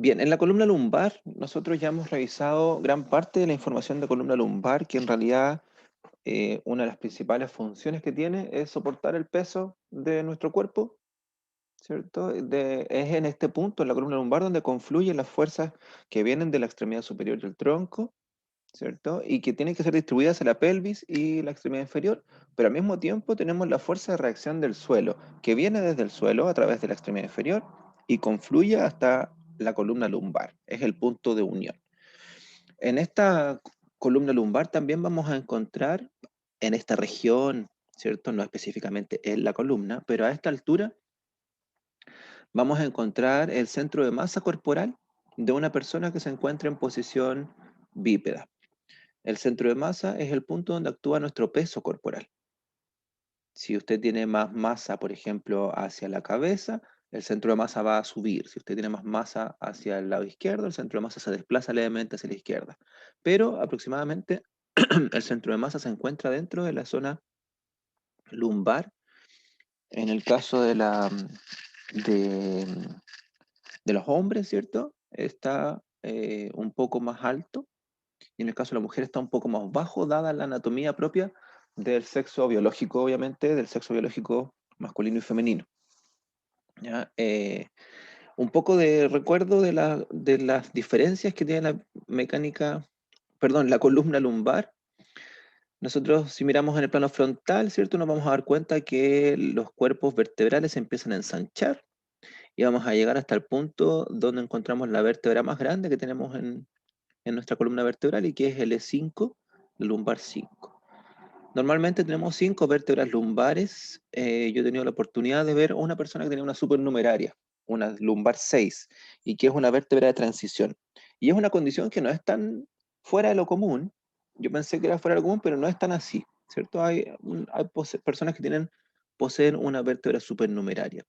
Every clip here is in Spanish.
Bien, en la columna lumbar nosotros ya hemos revisado gran parte de la información de columna lumbar, que en realidad una de las principales funciones que tiene es soportar el peso de nuestro cuerpo, ¿cierto? Es en este punto, en la columna lumbar, donde confluyen las fuerzas que vienen de la extremidad superior del tronco, ¿cierto? Y que tienen que ser distribuidas hacia la pelvis y la extremidad inferior, pero al mismo tiempo tenemos la fuerza de reacción del suelo, que viene desde el suelo a través de la extremidad inferior y confluye hasta la columna lumbar. Es el punto de unión. En esta columna lumbar también vamos a encontrar en esta región, ¿cierto? No específicamente en la columna, pero a esta altura vamos a encontrar el centro de masa corporal de una persona que se encuentra en posición bípeda. El centro de masa es el punto donde actúa nuestro peso corporal. Si usted tiene más masa, por ejemplo, hacia la cabeza, el centro de masa va a subir. Si usted tiene más masa hacia el lado izquierdo, el centro de masa se desplaza levemente hacia la izquierda. Pero aproximadamente el centro de masa se encuentra dentro de la zona lumbar. En el caso de, de los hombres, ¿cierto? Está un poco más alto y en el caso de la mujer está un poco más bajo, dada la anatomía propia del sexo biológico, obviamente, del sexo biológico masculino y femenino. ¿Ya? Un poco de recuerdo de las diferencias que tiene la mecánica, perdón, la columna lumbar. Nosotros, si miramos en el plano frontal, ¿cierto? Nos vamos a dar cuenta que los cuerpos vertebrales se empiezan a ensanchar y vamos a llegar hasta el punto donde encontramos la vértebra más grande que tenemos en nuestra columna vertebral y que es el E5, el lumbar 5. Normalmente tenemos 5 vértebras lumbares. Yo he tenido la oportunidad de ver a una persona que tenía una supernumeraria, una lumbar 6, y que es una vértebra de transición. Y es una condición que no es tan fuera de lo común. Yo pensé que era fuera de lo común, pero no es tan así, ¿cierto? Personas que poseen una vértebra supernumeraria.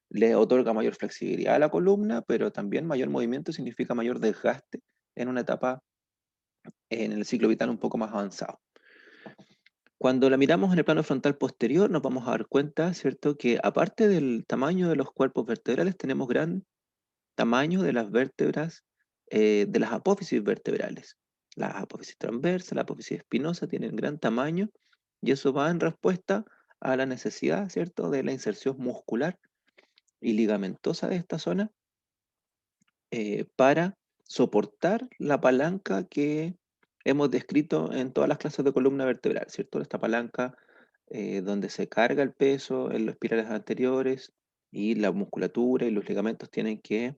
Le otorga mayor flexibilidad a la columna, pero también mayor movimiento significa mayor desgaste en una etapa en el ciclo vital un poco más avanzado. Cuando la miramos en el plano frontal posterior, nos vamos a dar cuenta, ¿cierto?, que aparte del tamaño de los cuerpos vertebrales, tenemos gran tamaño de las vértebras, de las apófisis vertebrales. Las apófisis transversas, la apófisis espinosa tienen gran tamaño y eso va en respuesta a la necesidad, ¿cierto?, de la inserción muscular y ligamentosa de esta zona para soportar la palanca que hemos descrito en todas las clases de columna vertebral, ¿cierto? Esta palanca donde se carga el peso en los espirales anteriores y la musculatura y los ligamentos tienen que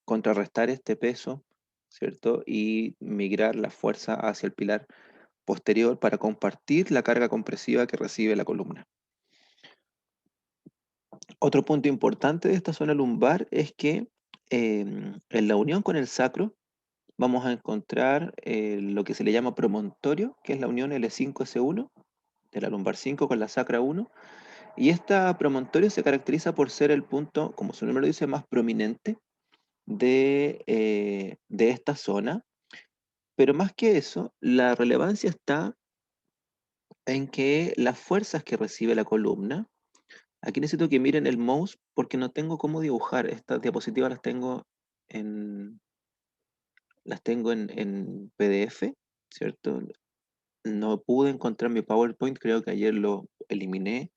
contrarrestar este peso, ¿cierto? Y migrar la fuerza hacia el pilar posterior para compartir la carga compresiva que recibe la columna. Otro punto importante de esta zona lumbar es que en la unión con el sacro vamos a encontrar lo que se le llama promontorio, que es la unión L5-S1 de la lumbar 5 con la sacra 1. Y esta promontorio se caracteriza por ser el punto, como su nombre lo dice, más prominente de esta zona. Pero más que eso, la relevancia está en que las fuerzas que recibe la columna, aquí necesito que miren el mouse porque no tengo cómo dibujar. Estas diapositivas en, las tengo en PDF, ¿cierto? No pude encontrar mi PowerPoint, creo que ayer lo eliminé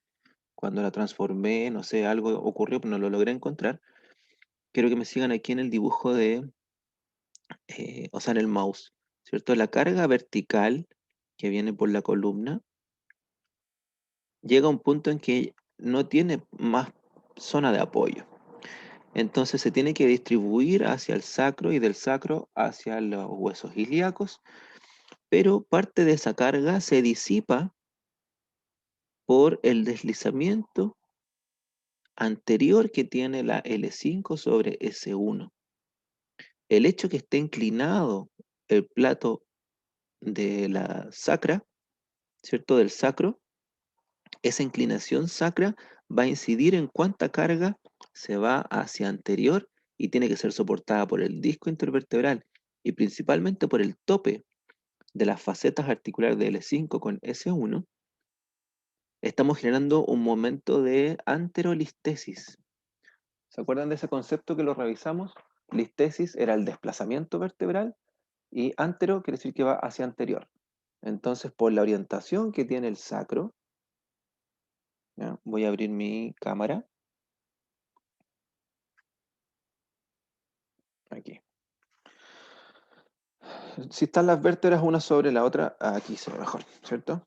cuando la transformé, no sé, algo ocurrió, pero no lo logré encontrar. Quiero que me sigan aquí en el dibujo o sea, en el mouse, ¿cierto? La carga vertical que viene por la columna llega a un punto en que no tiene más zona de apoyo. Entonces se tiene que distribuir hacia el sacro y del sacro hacia los huesos ilíacos, pero parte de esa carga se disipa por el deslizamiento anterior que tiene la L5 sobre S1. El hecho que esté inclinado el plato de la sacra, ¿cierto? Del sacro, esa inclinación sacra va a incidir en cuánta carga se va hacia anterior y tiene que ser soportada por el disco intervertebral y principalmente por el tope de las facetas articulares de L5 con S1. Estamos generando un momento de anterolistesis. ¿Se acuerdan de ese concepto que lo revisamos? listesis era el desplazamiento vertebral y antero quiere decir que va hacia anterior. Entonces, por la orientación que tiene el sacro, ¿ya? Voy a abrir mi cámara. Aquí. Si están las vértebras una sobre la otra, aquí se ve mejor, ¿cierto?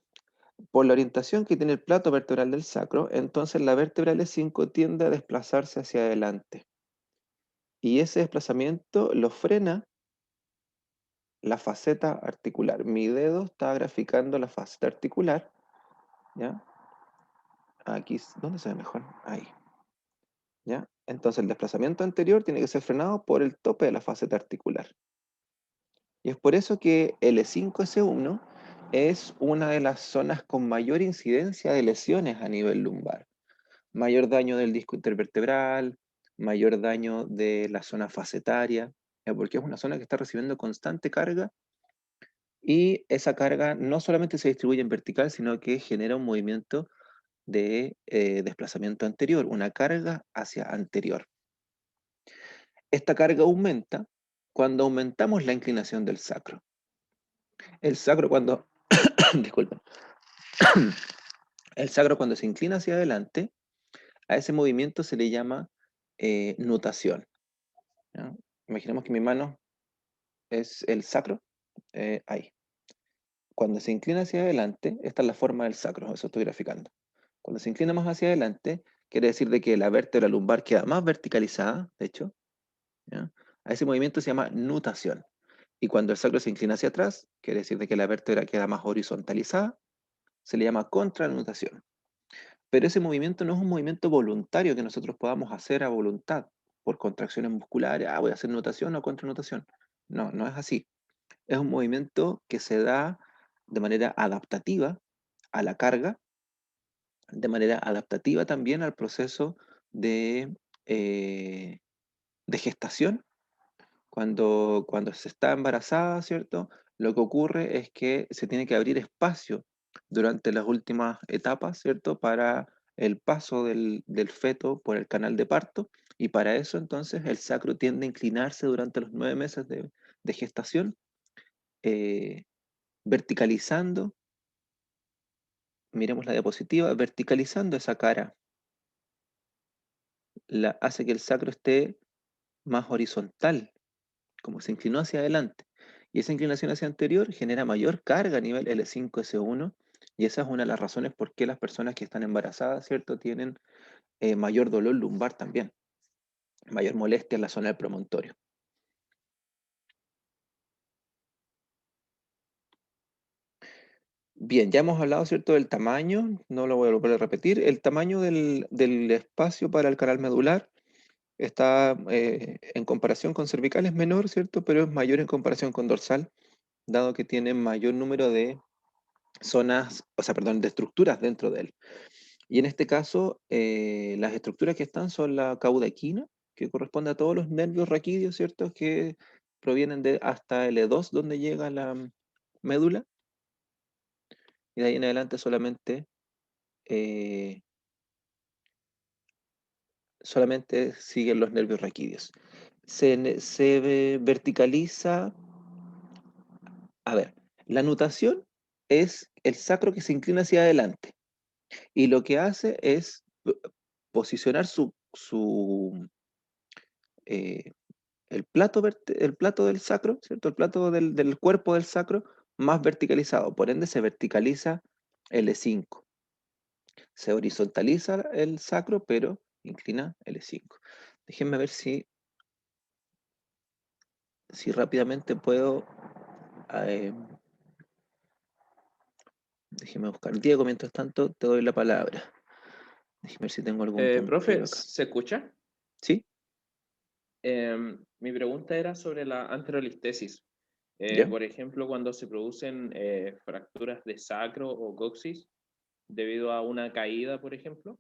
Por la orientación que tiene el plato vertebral del sacro, entonces la vértebra L5 tiende a desplazarse hacia adelante. Y ese desplazamiento lo frena la faceta articular. Mi dedo está graficando la faceta articular, ¿ya? Aquí, ¿dónde se ve mejor? Ahí, ¿ya? Entonces el desplazamiento anterior tiene que ser frenado por el tope de la faceta articular. Y es por eso que L5-S1 es una de las zonas con mayor incidencia de lesiones a nivel lumbar. Mayor daño del disco intervertebral, mayor daño de la zona facetaria, porque es una zona que está recibiendo constante carga y esa carga no solamente se distribuye en vertical, sino que genera un movimiento de desplazamiento anterior, una carga hacia anterior. Esta carga aumenta cuando aumentamos la inclinación del sacro. El sacro cuando, disculpen, el sacro cuando se inclina hacia adelante, a ese movimiento se le llama nutación, ¿ya? Imaginemos que mi mano es el sacro, ahí. Cuando se inclina hacia adelante, esta es la forma del sacro, eso estoy graficando. Cuando se inclina más hacia adelante, quiere decir de que la vértebra lumbar queda más verticalizada, de hecho, ¿ya? A ese movimiento se llama nutación. Y cuando el sacro se inclina hacia atrás, quiere decir de que la vértebra queda más horizontalizada, se le llama contranutación. Pero ese movimiento no es un movimiento voluntario que nosotros podamos hacer a voluntad, por contracciones musculares, voy a hacer nutación o contranutación. No, no es así. Es un movimiento que se da de manera adaptativa a la carga, de manera adaptativa también al proceso de, eh, de gestación. Cuando se está embarazada, ¿cierto? Lo que ocurre es que se tiene que abrir espacio durante las últimas etapas, ¿cierto? Para el paso del feto por el canal de parto, y para eso entonces el sacro tiende a inclinarse durante los 9 meses de gestación, eh, verticalizando, miremos la diapositiva, verticalizando esa cara, hace que el sacro esté más horizontal, como se inclinó hacia adelante. Y esa inclinación hacia anterior genera mayor carga a nivel L5-S1, y esa es una de las razones por qué las personas que están embarazadas, ¿cierto?, tienen mayor dolor lumbar también, mayor molestia en la zona del promontorio. Bien, ya hemos hablado, ¿cierto?, del tamaño, no lo voy a volver a repetir. El tamaño del espacio para el canal medular está, en comparación con cervical es menor, ¿cierto?, pero es mayor en comparación con dorsal, dado que tiene mayor número de zonas, o sea, perdón, de estructuras dentro de él. Y en este caso, las estructuras que están son la cauda-equina, que corresponde a todos los nervios raquídeos, ¿cierto?, que provienen de hasta L2, donde llega la médula, y de ahí en adelante eh, solamente siguen los nervios raquídeos. Se verticaliza, a ver, la nutación es el sacro que se inclina hacia adelante, y lo que hace es posicionar eh, el plato del sacro, ¿cierto? El plato del cuerpo del sacro más verticalizado. Por ende, se verticaliza L5. Se horizontaliza el sacro, pero inclina L5. Déjenme ver si rápidamente puedo. eh, Déjenme buscar. Diego, mientras tanto, te doy la palabra. Déjenme ver si tengo algún Profe, puntero acá. ¿se escucha? ¿Sí? Mi pregunta era sobre la anterolistesis. ¿Ya? Por ejemplo, cuando se producen fracturas de sacro o coxis debido a una caída, por ejemplo,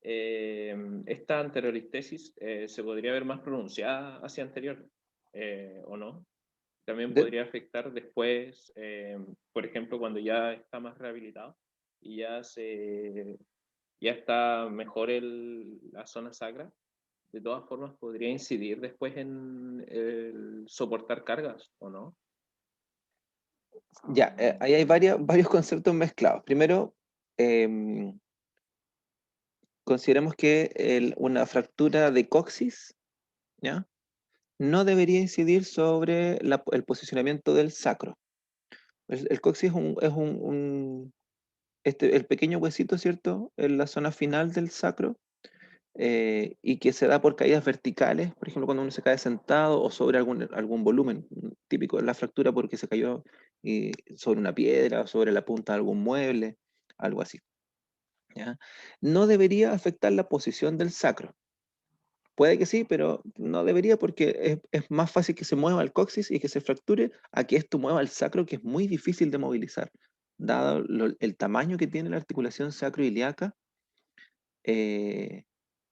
eh, esta anterolistesis se podría ver más pronunciada hacia anterior, ¿o no? También De- podría afectar después, por ejemplo, cuando ya está más rehabilitado y ya está mejor la zona sacra. de todas formas podría incidir después en el soportar cargas, ¿o no? Ya, ahí hay varios conceptos mezclados. Primero, em, consideremos que una fractura de coxis, ¿ya? No debería incidir sobre el posicionamiento del sacro. El coxis el pequeño huesito, ¿cierto? En la zona final del sacro, y que se da por caídas verticales, por ejemplo, cuando uno se cae sentado o sobre algún volumen, típico de la fractura porque se cayó sobre una piedra o sobre la punta de algún mueble, algo así. ¿Ya? No debería afectar la posición del sacro. Puede que sí, pero no debería porque es más fácil que se mueva el coxis y que se fracture a que esto mueva el sacro, que es muy difícil de movilizar. Dado el tamaño que tiene la articulación sacroiliaca, eh,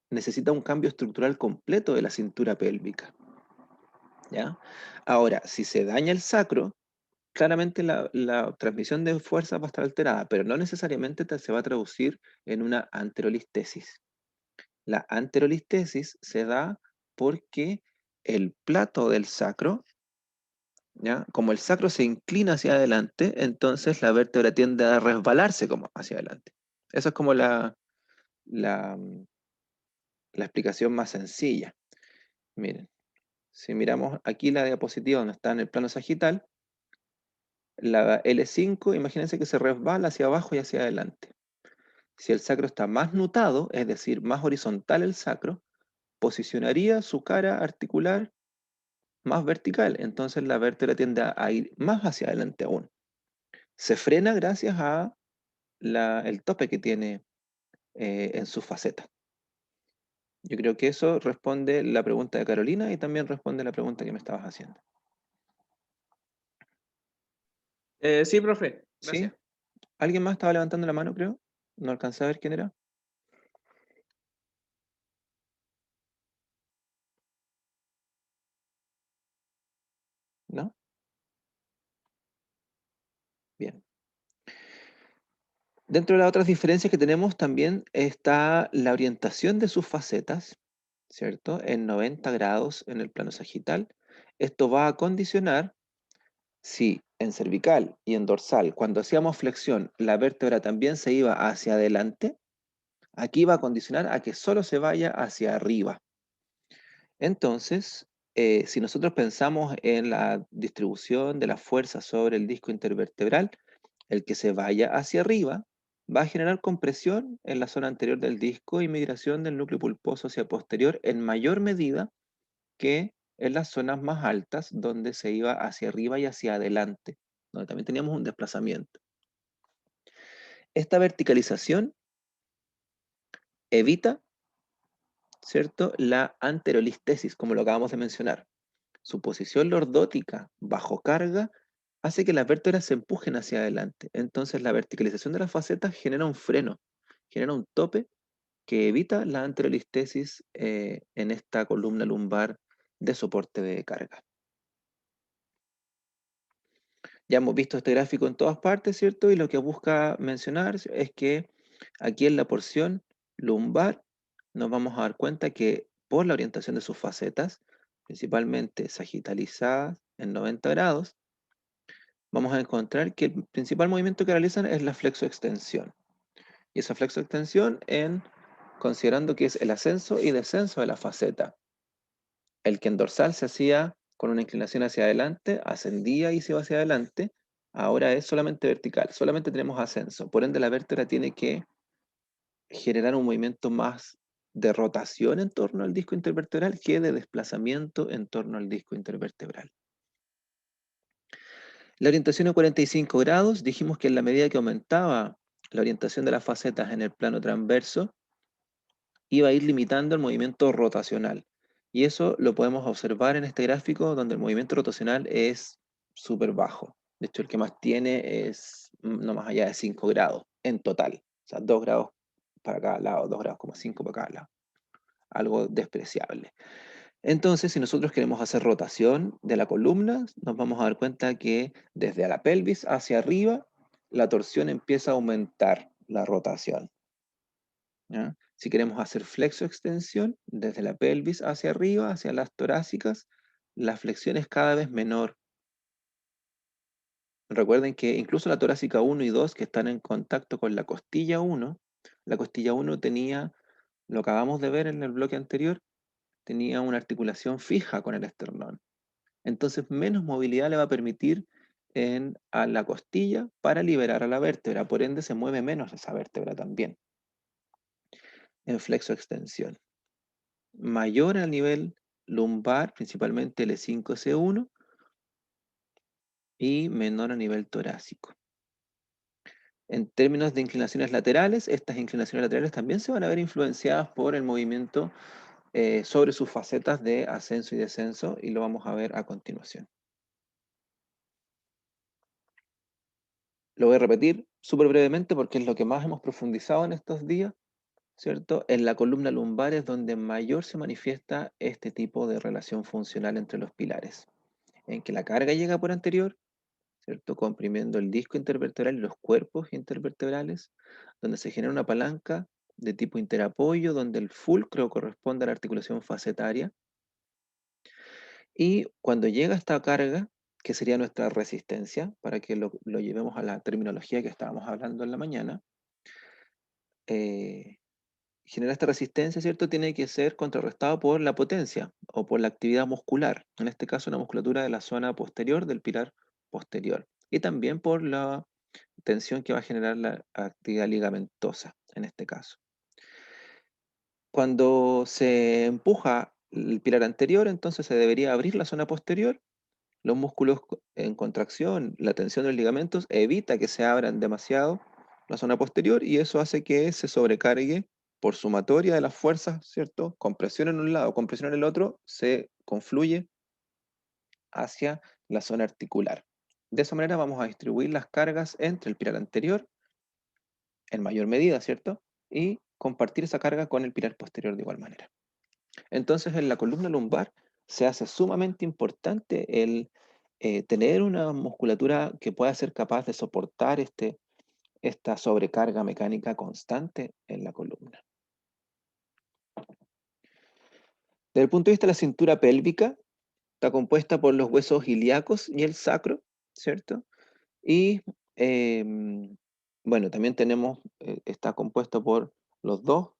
necesita un cambio estructural completo de la cintura pélvica. ¿Ya? Ahora, si se daña el sacro, claramente la transmisión de fuerza va a estar alterada, pero no necesariamente se va a traducir en una anterolistesis. La anterolistesis se da porque el plato del sacro, ¿ya? Como el sacro se inclina hacia adelante, entonces la vértebra tiende a resbalarse como hacia adelante. Eso es como la, la explicación más sencilla. Miren, si miramos aquí la diapositiva donde está en el plano sagital, la L5, imagínense que se resbala hacia abajo y hacia adelante. Si el sacro está más nutado, es decir, más horizontal el sacro, posicionaría su cara articular más vertical, entonces la vértebra tiende a ir más hacia adelante aún. Se frena gracias a el tope que tiene en su faceta. Yo creo que eso responde la pregunta de Carolina y también responde la pregunta que me estabas haciendo. Sí, profe, ¿Sí? gracias. ¿Alguien más estaba levantando la mano, creo? No alcancé a ver quién era. ¿No? Bien. Dentro de las otras diferencias que tenemos también está la orientación de sus facetas, ¿cierto? En 90 grados en el plano sagital. Esto va a condicionar si en cervical y en dorsal, cuando hacíamos flexión, la vértebra también se iba hacia adelante. Aquí va a condicionar a que solo se vaya hacia arriba. Entonces, si nosotros pensamos en la distribución de la fuerza sobre el disco intervertebral, el que se vaya hacia arriba va a generar compresión en la zona anterior del disco y migración del núcleo pulposo hacia posterior en mayor medida que en las zonas más altas donde se iba hacia arriba y hacia adelante, donde también teníamos un desplazamiento. Esta verticalización evita, ¿cierto?, la anterolistesis, como lo acabamos de mencionar. Su posición lordótica bajo carga hace que las vértebras se empujen hacia adelante. Entonces la verticalización de las facetas genera un freno, genera un tope que evita la anterolistesis en esta columna lumbar de soporte de carga. Ya hemos visto este gráfico en todas partes, ¿cierto? Y lo que busca mencionar es que aquí en la porción lumbar nos vamos a dar cuenta que por la orientación de sus facetas, principalmente sagitalizadas en 90 grados, vamos a encontrar que el principal movimiento que realizan es la flexoextensión. Y esa flexoextensión considerando que es el ascenso y descenso de la faceta. El que en dorsal se hacía con una inclinación hacia adelante, ascendía y se iba hacia adelante, ahora es solamente vertical, solamente tenemos ascenso. Por ende, la vértebra tiene que generar un movimiento más de rotación en torno al disco intervertebral que de desplazamiento en torno al disco intervertebral. La orientación a 45 grados, dijimos que en la medida que aumentaba la orientación de las facetas en el plano transverso, iba a ir limitando el movimiento rotacional. Y eso lo podemos observar en este gráfico donde el movimiento rotacional es súper bajo. De hecho, el que más tiene es no más allá de 5 grados en total. O sea, 2 grados para cada lado, 2,5 grados para cada lado. Algo despreciable. Entonces, si nosotros queremos hacer rotación de la columna, nos vamos a dar cuenta que desde la pelvis hacia arriba, la torsión empieza a aumentar la rotación. ¿Ya? Si queremos hacer flexoextensión, desde la pelvis hacia arriba, hacia las torácicas, la flexión es cada vez menor. Recuerden que incluso la torácica 1 y 2, que están en contacto con la costilla 1 tenía, lo acabamos de ver en el bloque anterior, tenía una articulación fija con el esternón. Entonces, menos movilidad le va a permitir a la costilla para liberar a la vértebra. Por ende, se mueve menos esa vértebra también en flexoextensión. Mayor a nivel lumbar, principalmente L5-S1, y menor a nivel torácico. En términos de inclinaciones laterales, estas inclinaciones laterales también se van a ver influenciadas por el movimiento sobre sus facetas de ascenso y descenso, y lo vamos a ver a continuación. Lo voy a repetir súper brevemente porque es lo que más hemos profundizado en estos días, ¿cierto? En la columna lumbar es donde mayor se manifiesta este tipo de relación funcional entre los pilares, en que la carga llega por anterior, ¿cierto? Comprimiendo el disco intervertebral y los cuerpos intervertebrales, donde se genera una palanca de tipo interapoyo, donde el fulcro corresponde a la articulación facetaria. Y cuando llega esta carga, que sería nuestra resistencia, para que lo llevemos a la terminología que estábamos hablando en la mañana, eh, generar esta resistencia, ¿cierto? Tiene que ser contrarrestado por la potencia o por la actividad muscular, en este caso la musculatura de la zona posterior del pilar posterior, y también por la tensión que va a generar la actividad ligamentosa, en este caso. Cuando se empuja el pilar anterior, entonces se debería abrir la zona posterior. Los músculos en contracción, la tensión de los ligamentos evita que se abran demasiado la zona posterior y eso hace que se sobrecargue por sumatoria de las fuerzas, ¿cierto? Compresión en un lado, compresión en el otro, se confluye hacia la zona articular. De esa manera vamos a distribuir las cargas entre el pilar anterior, en mayor medida, ¿cierto? Y compartir esa carga con el pilar posterior de igual manera. Entonces, en la columna lumbar se hace sumamente importante el tener una musculatura que pueda ser capaz de soportar esta sobrecarga mecánica constante en la columna. Desde el punto de vista de la cintura pélvica, está compuesta por los huesos ilíacos y el sacro, ¿cierto? Y bueno, también está compuesto por los dos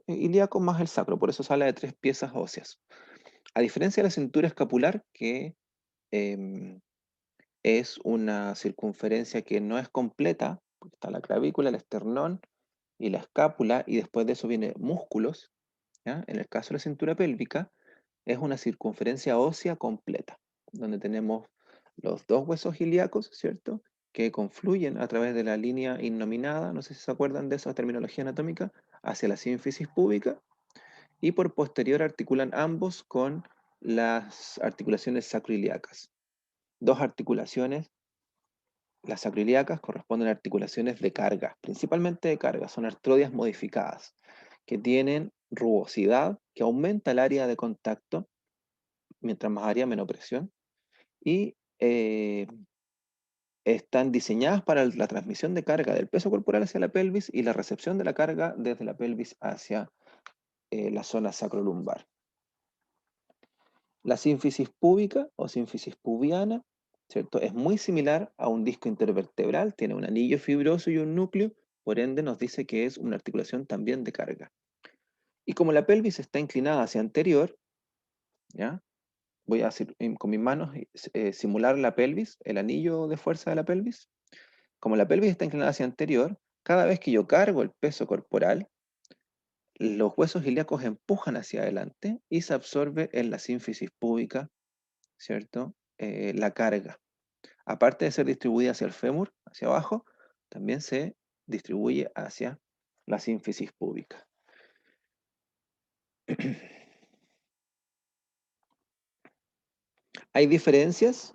ilíacos más el sacro, por eso se habla de 3 piezas óseas. A diferencia de la cintura escapular, que em, es una circunferencia que no es completa, porque está la clavícula, el esternón y la escápula, y después de eso vienen músculos, ¿ya? En el caso de la cintura pélvica, es una circunferencia ósea completa, donde tenemos los dos huesos ilíacos, ¿cierto? Que confluyen a través de la línea innominada, no sé si se acuerdan de esa terminología anatómica, hacia la sínfisis púbica, y por posterior articulan ambos con las articulaciones sacroiliacas. Dos articulaciones, las sacroiliacas, corresponden a articulaciones de carga, principalmente de carga, son artrodias modificadas, que tienen rugosidad, que aumenta el área de contacto, mientras más área, menos presión, y están diseñadas para la transmisión de carga del peso corporal hacia la pelvis y la recepción de la carga desde la pelvis hacia la zona sacrolumbar. La sínfisis púbica o sínfisis pubiana, ¿cierto? Es muy similar a un disco intervertebral, tiene un anillo fibroso y un núcleo, por ende nos dice que es una articulación también de carga. Y como la pelvis está inclinada hacia anterior, ¿ya? Voy a hacer con mis manos simular la pelvis, el anillo de fuerza de la pelvis. Como la pelvis está inclinada hacia anterior, cada vez que yo cargo el peso corporal, los huesos ilíacos empujan hacia adelante y se absorbe en la sínfisis púbica, ¿cierto? La carga. Aparte de ser distribuida hacia el fémur, hacia abajo, también se distribuye hacia la sínfisis púbica. Hay diferencias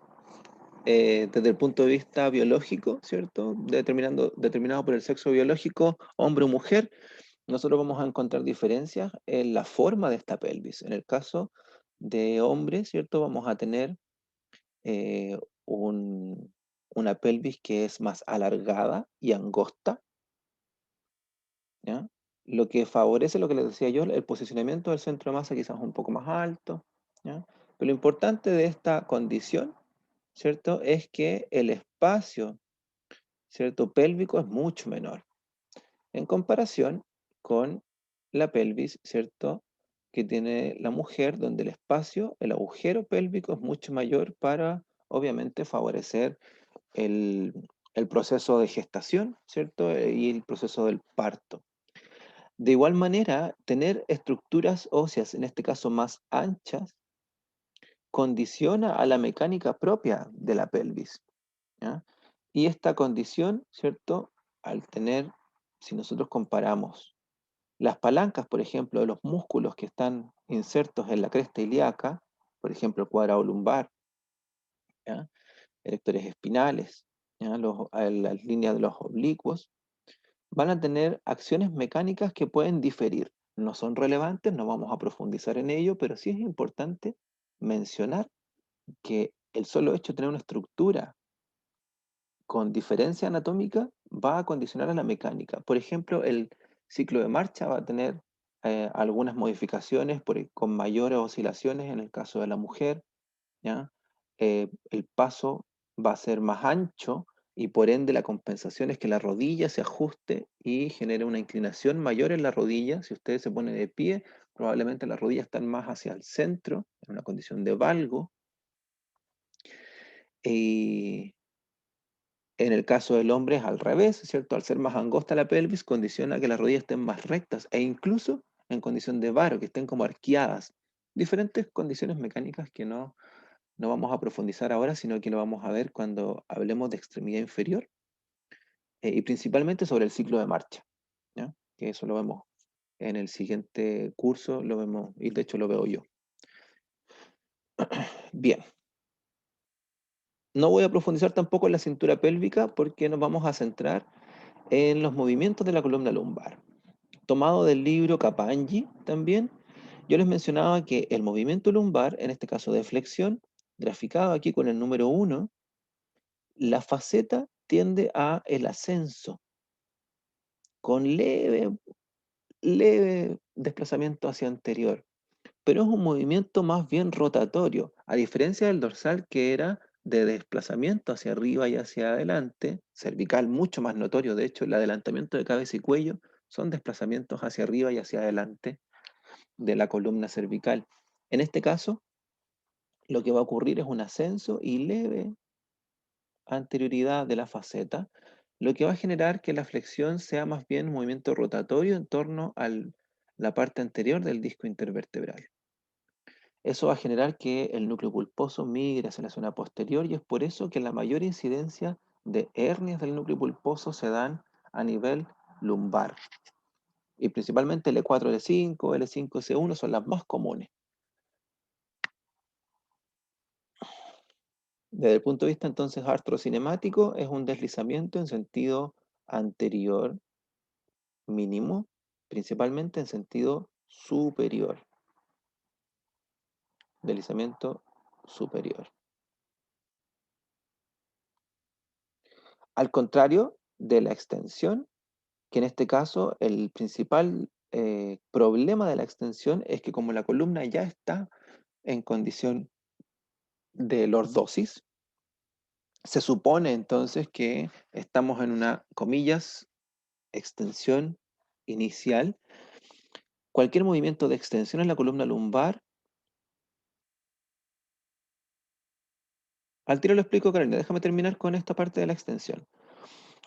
desde el punto de vista biológico, ¿cierto? Determinado por el sexo biológico, hombre o mujer. Nosotros vamos a encontrar diferencias en la forma de esta pelvis. En el caso de hombre, ¿cierto? Vamos a tener eh, una pelvis que es más alargada y angosta, ¿ya? lo que favorece, lo que les decía yo, el posicionamiento del centro de masa quizás un poco más alto, ¿ya? Pero lo importante de esta condición, ¿cierto? Es que el espacio, ¿cierto? Pélvico es mucho menor en comparación con la pelvis, ¿cierto? Que tiene la mujer, donde el espacio, el agujero pélvico es mucho mayor para, obviamente, favorecer el, el proceso de gestación, ¿cierto? Y el proceso del parto. De igual manera, tener estructuras óseas, en este caso más anchas, condiciona a la mecánica propia de la pelvis, ¿ya? Y esta condición, ¿cierto? Al tener, si nosotros comparamos las palancas, por ejemplo, de los músculos que están insertos en la cresta ilíaca, por ejemplo, el cuadrado lumbar, ¿ya? Erectores espinales, ¿ya? Las líneas de los oblicuos, van a tener acciones mecánicas que pueden diferir. No son relevantes, no vamos a profundizar en ello, pero sí es importante mencionar que el solo hecho de tener una estructura con diferencia anatómica va a condicionar a la mecánica. Por ejemplo, el ciclo de marcha va a tener algunas modificaciones con mayores oscilaciones en el caso de la mujer, ¿ya? El paso va a ser más ancho y por ende la compensación es que la rodilla se ajuste y genere una inclinación mayor en la rodilla. Si ustedes se ponen de pie, probablemente las rodillas están más hacia el centro, en una condición de valgo. Y en el caso del hombre es al revés, ¿cierto? Al ser más angosta la pelvis, condiciona que las rodillas estén más rectas e incluso en condición de varo, que estén como arqueadas. Diferentes condiciones mecánicas que no vamos a profundizar ahora, sino que lo vamos a ver cuando hablemos de extremidad inferior y principalmente sobre el ciclo de marcha, ¿ya? Que eso lo vemos en el siguiente curso, lo vemos, y de hecho lo veo yo. Bien, no voy a profundizar tampoco en la cintura pélvica porque nos vamos a centrar en los movimientos de la columna lumbar. Tomado del libro Capangi también, yo les mencionaba que el movimiento lumbar, en este caso de flexión, graficado aquí con el número 1, la faceta tiende a el ascenso, con leve desplazamiento hacia anterior, pero es un movimiento más bien rotatorio, a diferencia del dorsal que era de desplazamiento hacia arriba y hacia adelante, cervical mucho más notorio, de hecho el adelantamiento de cabeza y cuello son desplazamientos hacia arriba y hacia adelante de la columna cervical. En este caso, lo que va a ocurrir es un ascenso y leve anterioridad de la faceta, lo que va a generar que la flexión sea más bien un movimiento rotatorio en torno a la parte anterior del disco intervertebral. Eso va a generar que el núcleo pulposo migre hacia la zona posterior y es por eso que la mayor incidencia de hernias del núcleo pulposo se dan a nivel lumbar. Y principalmente L4, L5, L5, C1 son las más comunes. Desde el punto de vista entonces artrocinemático, es un deslizamiento en sentido anterior mínimo, principalmente en sentido superior. Deslizamiento superior. Al contrario de la extensión, que en este caso el principal problema de la extensión es que como la columna ya está en condición de lordosis, se supone entonces que estamos en una, comillas, extensión inicial. Cualquier movimiento de extensión en la columna lumbar, al tiro lo explico, Carolina, déjame terminar con esta parte de la extensión.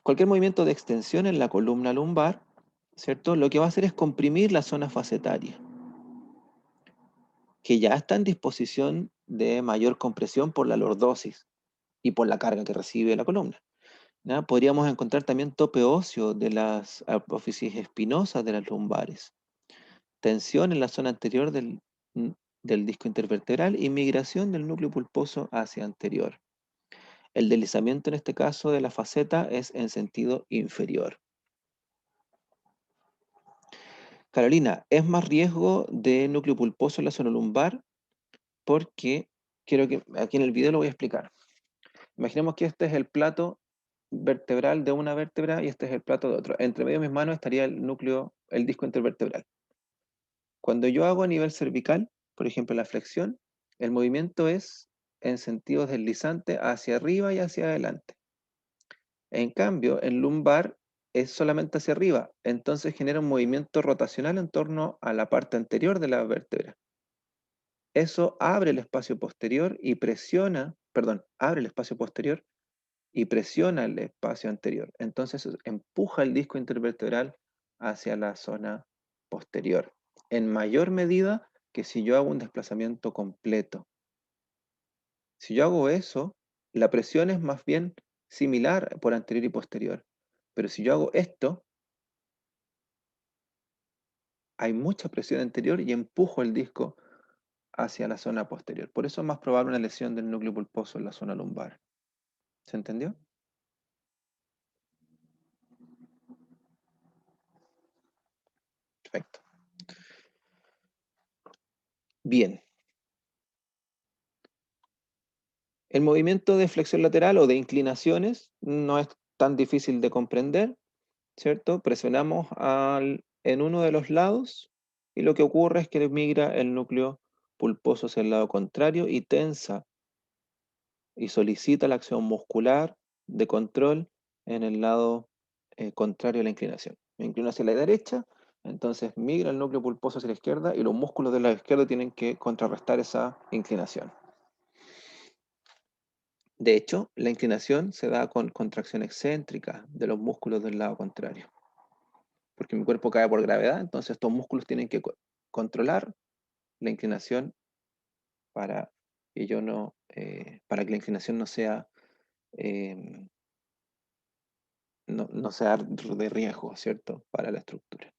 Cualquier movimiento de extensión en la columna lumbar, ¿cierto? Lo que va a hacer es comprimir la zona facetaria, que ya está en disposición de mayor compresión por la lordosis y por la carga que recibe la columna, ¿ya? Podríamos encontrar también tope óseo de las apófisis espinosas de las lumbares, tensión en la zona anterior del disco intervertebral y migración del núcleo pulposo hacia anterior. El deslizamiento en este caso de la faceta es en sentido inferior. Carolina, es más riesgo de núcleo pulposo en la zona lumbar porque quiero que aquí en el video lo voy a explicar. Imaginemos que este es el plato vertebral de una vértebra y este es el plato de otro. Entre medio de mis manos estaría el núcleo, el disco intervertebral. Cuando yo hago a nivel cervical, por ejemplo la flexión, el movimiento es en sentido deslizante hacia arriba y hacia adelante. En cambio, en lumbar es solamente hacia arriba, entonces genera un movimiento rotacional en torno a la parte anterior de la vértebra. Eso abre el espacio posterior y presiona, perdón, abre el espacio posterior y presiona el espacio anterior. Entonces empuja el disco intervertebral hacia la zona posterior, en mayor medida que si yo hago un desplazamiento completo. Si yo hago eso, la presión es más bien similar por anterior y posterior. Pero si yo hago esto, hay mucha presión anterior y empujo el disco hacia la zona posterior. Por eso es más probable una lesión del núcleo pulposo en la zona lumbar. ¿Se entendió? Perfecto. Bien. El movimiento de flexión lateral o de inclinaciones no es tan difícil de comprender, ¿cierto? Presionamos en uno de los lados y lo que ocurre es que migra el núcleo pulposo hacia el lado contrario y tensa y solicita la acción muscular de control en el lado contrario a la inclinación. Me inclino hacia la derecha, entonces migra el núcleo pulposo hacia la izquierda y los músculos del lado izquierdo tienen que contrarrestar esa inclinación. De hecho, la inclinación se da con contracción excéntrica de los músculos del lado contrario. Porque mi cuerpo cae por gravedad, entonces estos músculos tienen que controlar la inclinación para que yo no, para que la inclinación no sea, eh, no sea de riesgo, ¿cierto? Para la estructura.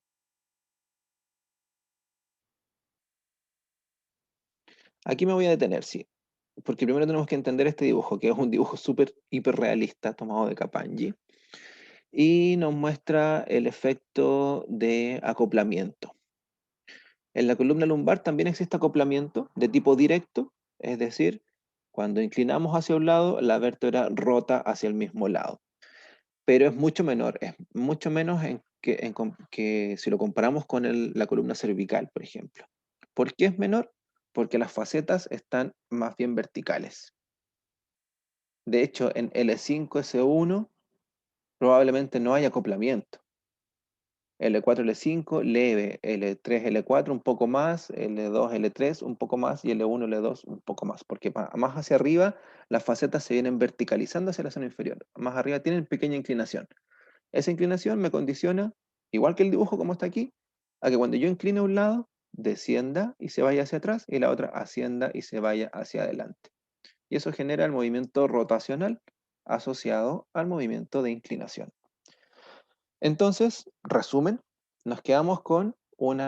Aquí me voy a detener, sí. Porque primero tenemos que entender este dibujo, que es un dibujo súper hiperrealista tomado de Kapanji. Y nos muestra el efecto de acoplamiento. En la columna lumbar también existe acoplamiento de tipo directo, es decir, cuando inclinamos hacia un lado, la vértebra rota hacia el mismo lado. Pero es mucho menor, es mucho menos que si lo comparamos con la columna cervical, por ejemplo. ¿Por qué es menor? Porque las facetas están más bien verticales. De hecho, en L5-S1 probablemente no hay acoplamiento. L4, L5, leve, L3, L4 un poco más, L2, L3 un poco más y L1, L2 un poco más, porque más hacia arriba las facetas se vienen verticalizando hacia la zona inferior, más arriba tienen pequeña inclinación. Esa inclinación me condiciona, igual que el dibujo como está aquí, a que cuando yo incline a un lado, descienda y se vaya hacia atrás y la otra ascienda y se vaya hacia adelante. Y eso genera el movimiento rotacional asociado al movimiento de inclinación. Entonces, resumen, nos quedamos con un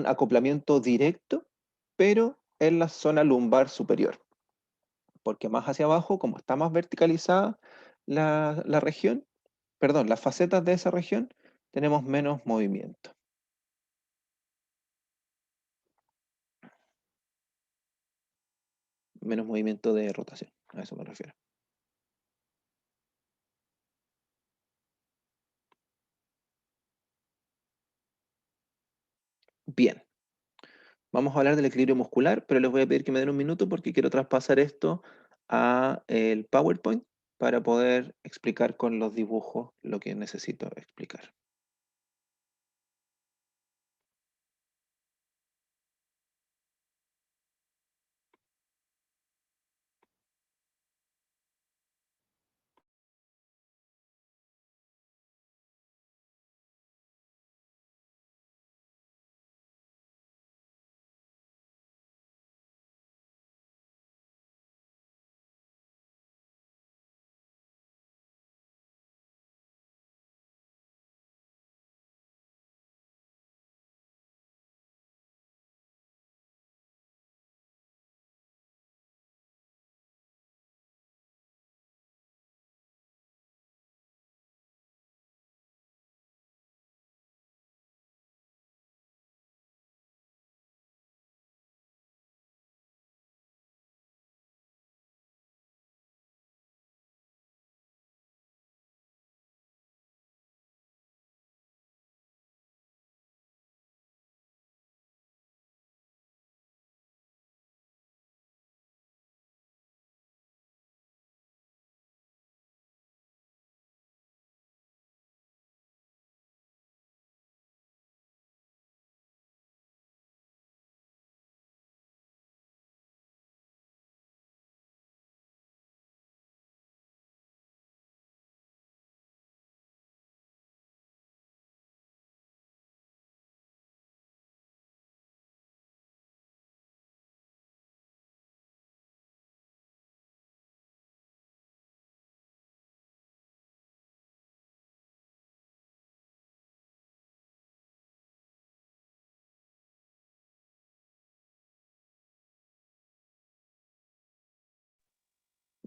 acoplamiento directo, pero en la zona lumbar superior, porque más hacia abajo, como está más verticalizada la región, perdón, las facetas de esa región, tenemos menos movimiento. Menos movimiento de rotación, a eso me refiero. Bien, vamos a hablar del equilibrio muscular, pero les voy a pedir que me den un minuto porque quiero traspasar esto a el PowerPoint para poder explicar con los dibujos lo que necesito explicar.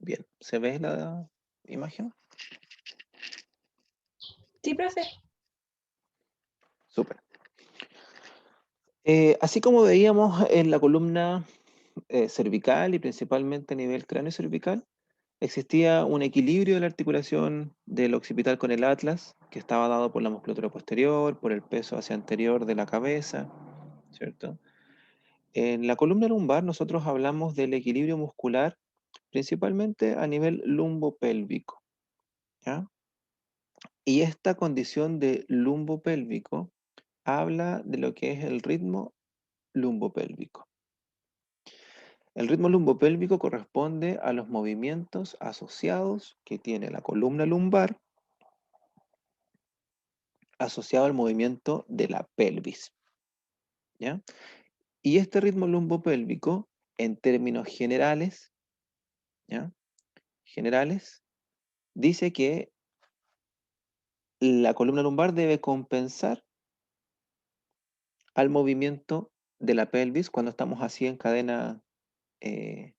Bien, ¿se ve la imagen? Sí, profe. Súper. Así como veíamos en la columna cervical y principalmente a nivel cráneo cervical, existía un equilibrio de la articulación del occipital con el atlas, que estaba dado por la musculatura posterior, por el peso hacia anterior de la cabeza, ¿cierto? En la columna lumbar nosotros hablamos del equilibrio muscular principalmente a nivel lumbopélvico, ¿ya? Y esta condición de lumbopélvico habla de lo que es el ritmo lumbopélvico. El ritmo lumbopélvico corresponde a los movimientos asociados que tiene la columna lumbar asociado al movimiento de la pelvis, ¿ya? Y este ritmo lumbopélvico, en términos generales, ¿ya? Generales, dice que la columna lumbar debe compensar al movimiento de la pelvis cuando estamos así en cadena, eh,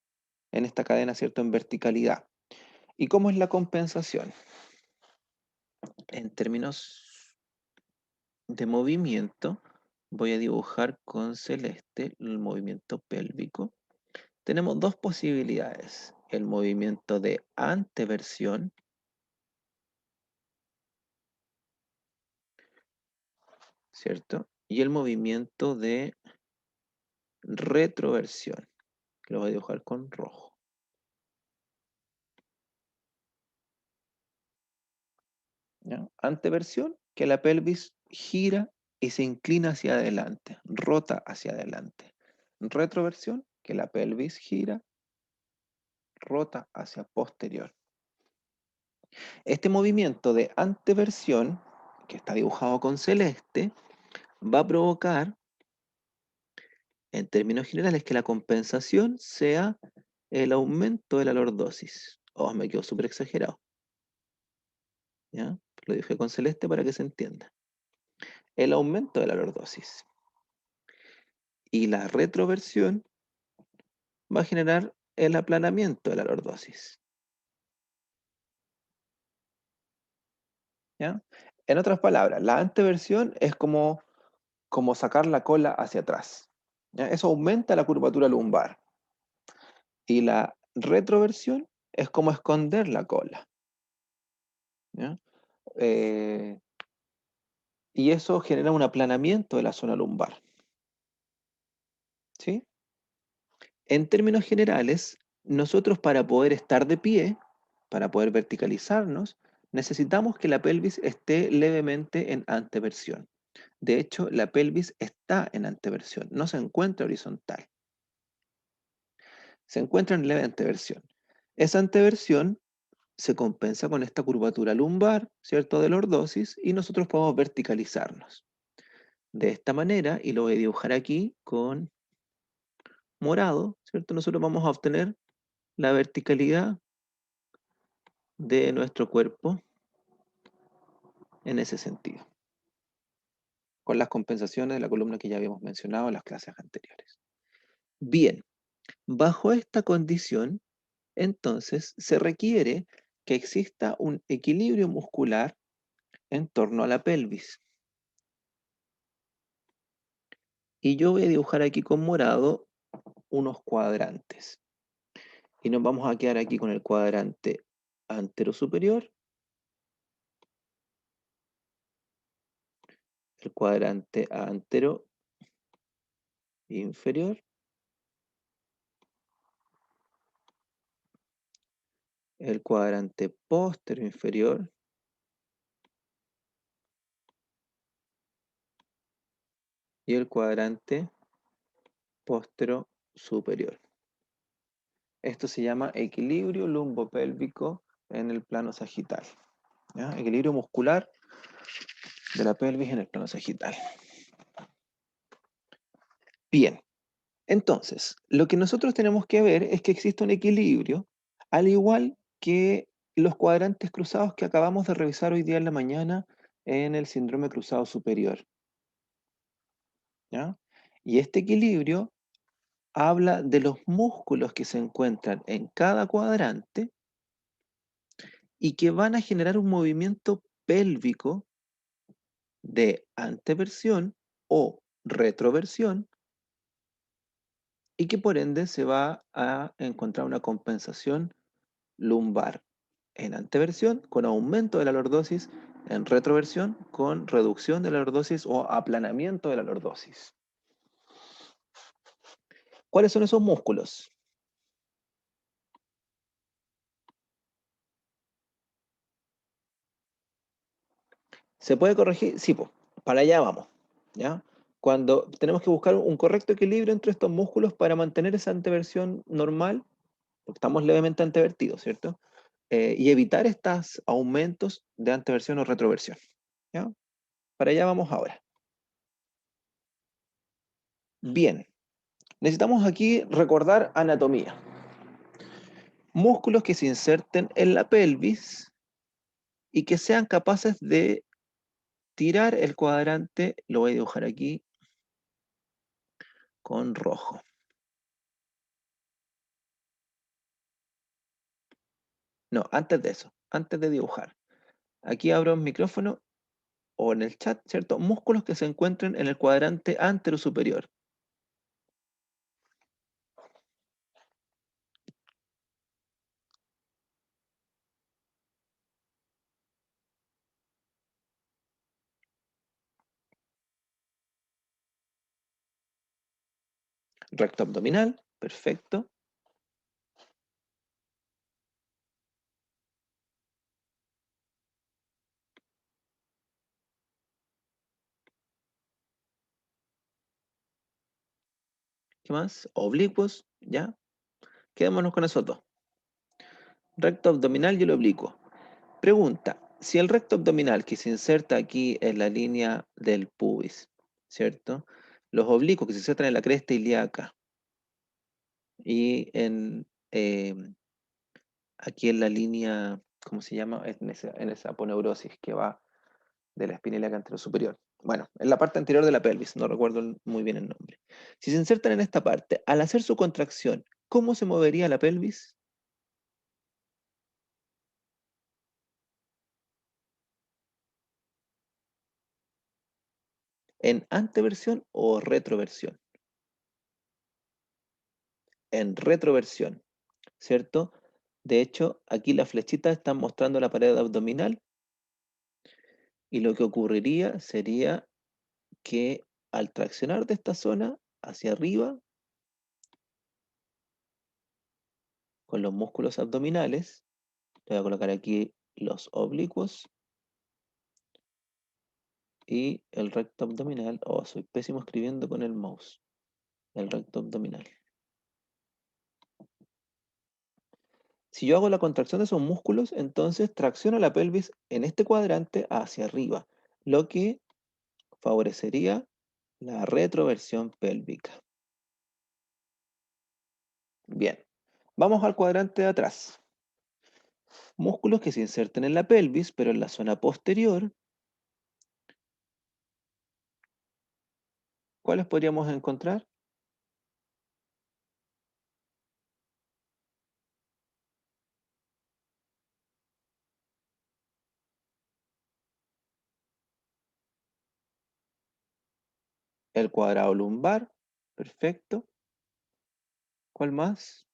en esta cadena, ¿cierto? En verticalidad. ¿Y cómo es la compensación? En términos de movimiento, voy a dibujar con celeste el movimiento pélvico. Tenemos dos posibilidades, el movimiento de anteversión, ¿cierto? Y el movimiento de retroversión, que lo voy a dibujar con rojo. ¿Ya? Anteversión, que la pelvis gira y se inclina hacia adelante, rota hacia adelante. Retroversión, que la pelvis gira, rota hacia posterior. Este movimiento de anteversión, que está dibujado con celeste, va a provocar, en términos generales, que la compensación sea el aumento de la lordosis. Oh, me quedó súper exagerado. ¿Ya? Lo dije con celeste para que se entienda. El aumento de la lordosis. Y la retroversión va a generar el aplanamiento de la lordosis. ¿Ya? En otras palabras, la anteversión es como sacar la cola hacia atrás. ¿Ya? Eso aumenta la curvatura lumbar. Y la retroversión es como esconder la cola. ¿Ya? Eh, y eso genera un aplanamiento de la zona lumbar. ¿Sí? En términos generales, nosotros para poder estar de pie, para poder verticalizarnos, necesitamos que la pelvis esté levemente en anteversión. De hecho, la pelvis está en anteversión, no se encuentra horizontal. Se encuentra en leve anteversión. Esa anteversión se compensa con esta curvatura lumbar, ¿cierto? De lordosis, y nosotros podemos verticalizarnos. De esta manera, y lo voy a dibujar aquí con morado, ¿cierto? Nosotros vamos a obtener la verticalidad de nuestro cuerpo en ese sentido, con las compensaciones de la columna que ya habíamos mencionado en las clases anteriores. Bien, bajo esta condición, entonces se requiere que exista un equilibrio muscular en torno a la pelvis. Y yo voy a dibujar aquí con morado unos cuadrantes. Y nos vamos a quedar aquí con el cuadrante antero superior, el cuadrante antero inferior, el cuadrante posterior inferior y el cuadrante posterior superior. Esto se llama equilibrio lumbopélvico en el plano sagital. ¿Ya? Equilibrio muscular de la pelvis en el plano sagital. Bien, entonces, lo que nosotros tenemos que ver es que existe un equilibrio, al igual que los cuadrantes cruzados que acabamos de revisar hoy día en la mañana en el síndrome cruzado superior. ¿Ya? Y este equilibrio habla de los músculos que se encuentran en cada cuadrante y que van a generar un movimiento pélvico de anteversión o retroversión y que por ende se va a encontrar una compensación lumbar en anteversión con aumento de la lordosis, en retroversión con reducción de la lordosis o aplanamiento de la lordosis. ¿Cuáles son esos músculos? ¿Se puede corregir? Sí, pues, para allá vamos, ¿ya? Cuando tenemos que buscar un correcto equilibrio entre estos músculos para mantener esa anteversión normal, porque estamos levemente antevertidos, ¿cierto? Y evitar estos aumentos de anteversión o retroversión, ¿ya? Para allá vamos ahora. Bien, necesitamos aquí recordar anatomía. Músculos que se inserten en la pelvis y que sean capaces de tirar el cuadrante, lo voy a dibujar aquí con rojo. No, antes de eso, antes de dibujar. Aquí abro el micrófono o en el chat, ¿cierto? Músculos que se encuentren en el cuadrante anterosuperior. Recto abdominal, perfecto. ¿Qué más? Oblicuos, ¿ya? Quedémonos con esos dos. Recto abdominal y el oblicuo. Pregunta, si el recto abdominal que se inserta aquí en la línea del pubis, ¿cierto? Los oblicuos que se insertan en la cresta ilíaca y aquí en la línea, ¿cómo se llama? En esa aponeurosis que va de la espina ilíaca anterosuperior. Bueno, en la parte anterior de la pelvis, no recuerdo muy bien el nombre. Si se insertan en esta parte, al hacer su contracción, ¿cómo se movería la pelvis? ¿En anteversión o retroversión? En retroversión, ¿cierto? De hecho, aquí las flechitas están mostrando la pared abdominal y lo que ocurriría sería que al traccionar de esta zona hacia arriba, con los músculos abdominales, le voy a colocar aquí los oblicuos y el recto abdominal. Oh, soy pésimo escribiendo con el mouse. El recto abdominal. Si yo hago la contracción de esos músculos, entonces tracciono la pelvis en este cuadrante hacia arriba, lo que favorecería la retroversión pélvica. Bien, vamos al cuadrante de atrás. Músculos que se insertan en la pelvis, pero en la zona posterior. ¿Cuáles podríamos encontrar? El cuadrado lumbar, perfecto. ¿Cuál más?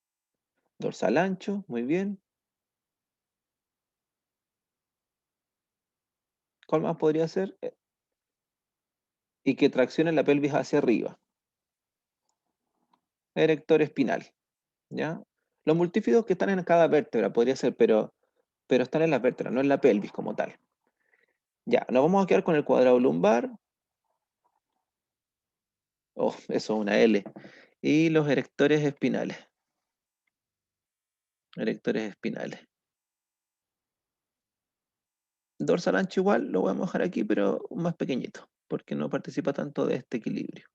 Dorsal ancho, muy bien. ¿Cuál más podría ser? Y que traccione la pelvis hacia arriba. Erector espinal, ¿ya? Los multífidos que están en cada vértebra podría ser, pero están en las vértebras, no en la pelvis como tal. Ya, nos vamos a quedar con el cuadrado lumbar. Oh, eso es una L. Y los erectores espinales. Erectores espinales. Dorsal ancho igual, lo vamos a dejar aquí, pero más pequeñito, porque no participa tanto de este equilibrio.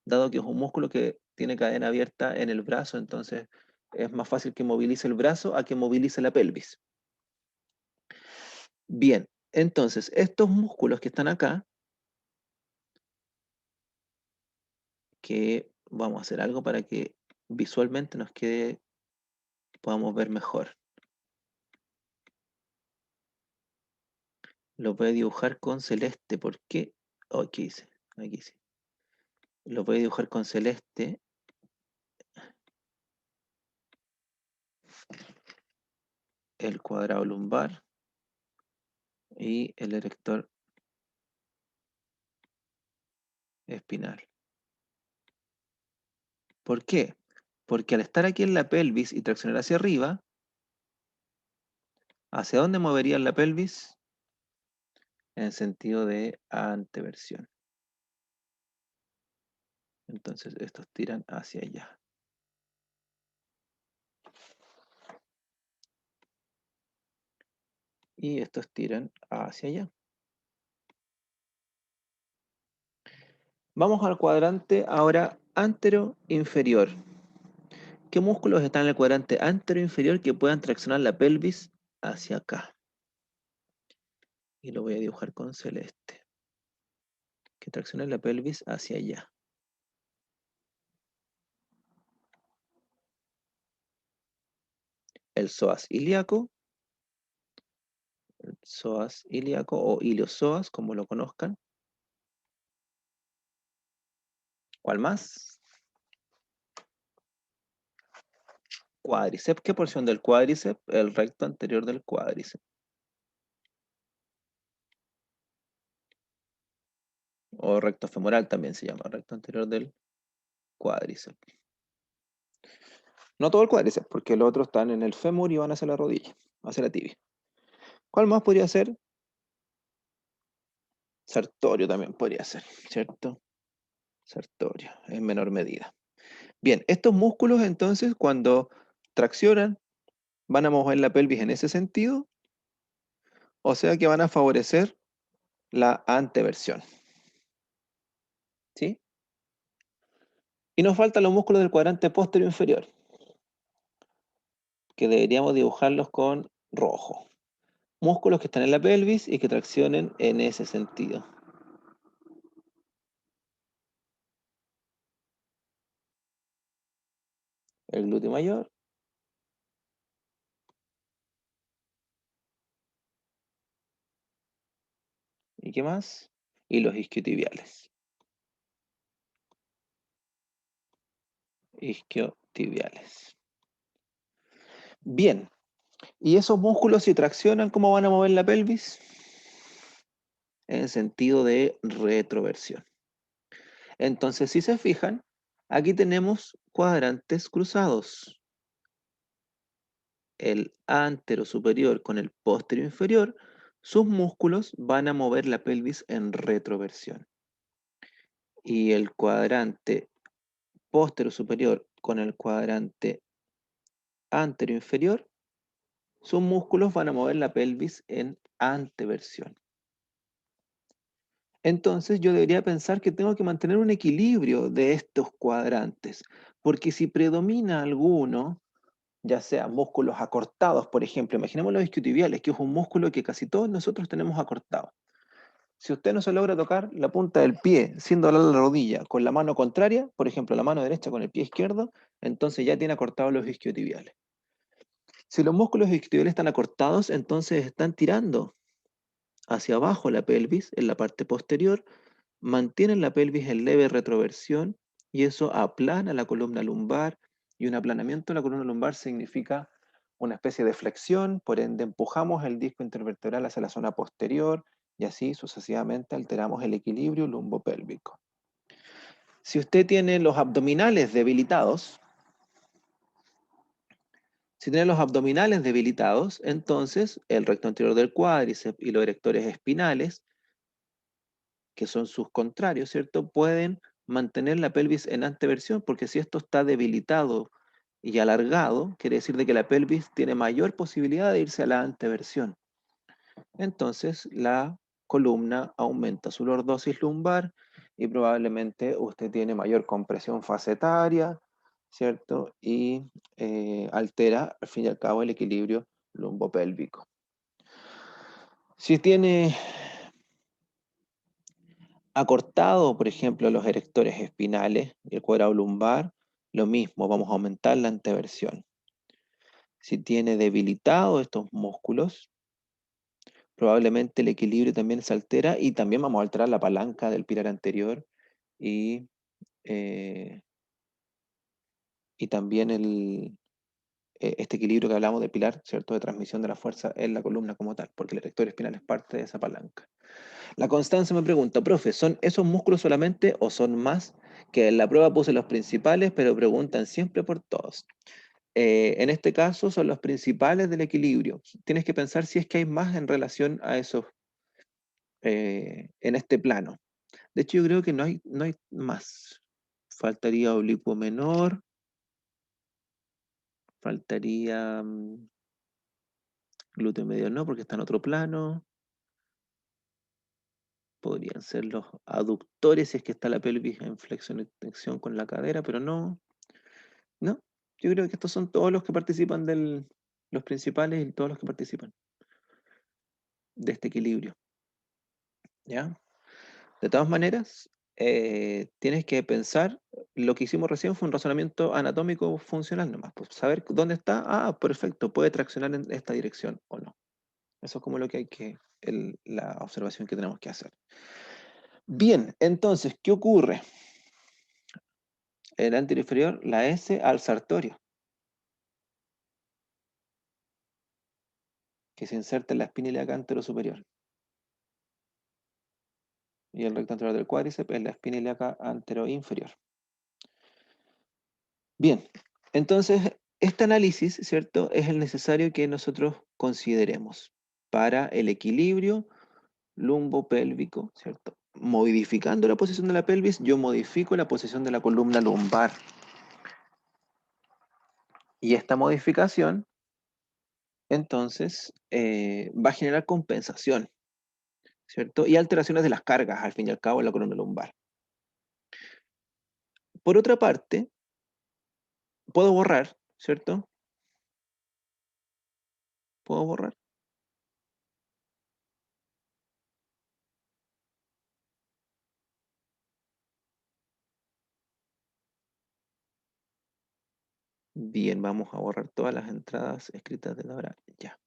Dado que es un músculo que tiene cadena abierta en el brazo, entonces es más fácil que movilice el brazo a que movilice la pelvis. Bien, entonces estos músculos que están acá, que vamos a hacer algo para que visualmente nos quede, podamos ver mejor. Lo voy a dibujar con celeste. ¿Por qué? Oh, aquí hice. Aquí sí. Lo voy a dibujar con celeste. El cuadrado lumbar y el erector espinal. ¿Por qué? Porque al estar aquí en la pelvis y traccionar hacia arriba, ¿hacia dónde moverían la pelvis? En sentido de anteversión. Entonces estos tiran hacia allá. Y estos tiran hacia allá. Vamos al cuadrante ahora antero-inferior. ¿Qué músculos están en el cuadrante antero-inferior que puedan traccionar la pelvis hacia acá? Y lo voy a dibujar con celeste. Que traccione la pelvis hacia allá. El psoas ilíaco, o iliosoas, como lo conozcan. ¿Cuál más? Cuádriceps. ¿Qué porción del cuádriceps? El recto anterior del cuádriceps. O recto femoral también se llama, recto anterior del cuádriceps. No todo el cuádriceps, porque los otros están en el fémur y van hacia la rodilla, hacia la tibia. ¿Cuál más podría ser? Sartorio también podría ser, ¿cierto? Sartorio, en menor medida. Bien, estos músculos entonces cuando traccionan van a mover la pelvis en ese sentido, o sea que van a favorecer la anteversión. ¿Sí? Y nos faltan los músculos del cuadrante posterior inferior, que deberíamos dibujarlos con rojo. Músculos que están en la pelvis y que traccionen en ese sentido. El glúteo mayor. ¿Y qué más? Y los isquiotibiales. Isquiotibiales. Bien. ¿Y esos músculos si traccionan, cómo van a mover la pelvis? En sentido de retroversión. Entonces, si se fijan, aquí tenemos cuadrantes cruzados. El antero superior con el posterior inferior, sus músculos van a mover la pelvis en retroversión. Y el cuadrante posterior superior con el cuadrante antero inferior, sus músculos van a mover la pelvis en anteversión. Entonces yo debería pensar que tengo que mantener un equilibrio de estos cuadrantes, porque si predomina alguno, ya sea músculos acortados, por ejemplo, imaginemos los isquiotibiales, que es un músculo que casi todos nosotros tenemos acortado. Si usted no se logra tocar la punta del pie sin doblar la rodilla con la mano contraria, por ejemplo, la mano derecha con el pie izquierdo, entonces ya tiene acortados los isquiotibiales. Si los músculos isquiotibiales están acortados, entonces están tirando hacia abajo la pelvis en la parte posterior, mantienen la pelvis en leve retroversión y eso aplana la columna lumbar, y un aplanamiento de la columna lumbar significa una especie de flexión, por ende empujamos el disco intervertebral hacia la zona posterior y así sucesivamente alteramos el equilibrio lumbopélvico. Si usted tiene los abdominales debilitados, entonces el recto anterior del cuádriceps y los erectores espinales, que son sus contrarios, ¿cierto? Pueden mantener la pelvis en anteversión, porque si esto está debilitado y alargado, quiere decir de que la pelvis tiene mayor posibilidad de irse a la anteversión. Entonces la columna aumenta su lordosis lumbar y probablemente usted tiene mayor compresión facetaria, ¿cierto? Y altera, al fin y al cabo, el equilibrio lumbopélvico. Si tiene acortado, por ejemplo, los erectores espinales y el cuadrado lumbar, lo mismo, vamos a aumentar la anteversión. Si tiene debilitado estos músculos, probablemente el equilibrio también se altera y también vamos a alterar la palanca del pilar anterior y, eh, y también este equilibrio que hablamos de pilar, ¿cierto? De transmisión de la fuerza en la columna como tal, porque el erector espinal es parte de esa palanca. La Constanza me pregunta, profe, ¿son esos músculos solamente o son más? Que en la prueba puse los principales, pero preguntan siempre por todos. En este caso son los principales del equilibrio. Tienes que pensar si es que hay más en relación a esos, en este plano. De hecho, yo creo que no hay más. Faltaría oblicuo menor, faltaría glúteo medio no, porque está en otro plano. Podrían ser los aductores si es que está la pelvis en flexión y extensión con la cadera, pero no. No, yo creo que estos son todos los que participan los principales y todos los que participan de este equilibrio, ¿ya? De todas maneras, tienes que pensar, lo que hicimos recién fue un razonamiento anatómico funcional nomás, pues saber dónde está, perfecto, puede traccionar en esta dirección o no. Eso es como lo que la observación que tenemos que hacer. Bien, entonces, ¿qué ocurre? En el anterior inferior, la S al sartorio, que se inserta en la espina ilíaca anterosuperior. Y el recto anterior del cuádriceps en la espina ilíaca anteroinferior. Bien, entonces este análisis, ¿cierto? Es el necesario que nosotros consideremos para el equilibrio lumbopélvico, ¿cierto? Modificando la posición de la pelvis, yo modifico la posición de la columna lumbar. Y esta modificación, entonces, va a generar compensación, ¿cierto? Y alteraciones de las cargas, al fin y al cabo, en la columna lumbar. Por otra parte, puedo borrar, ¿cierto? Puedo borrar. Bien, vamos a borrar todas las entradas escritas de la hora. Ya.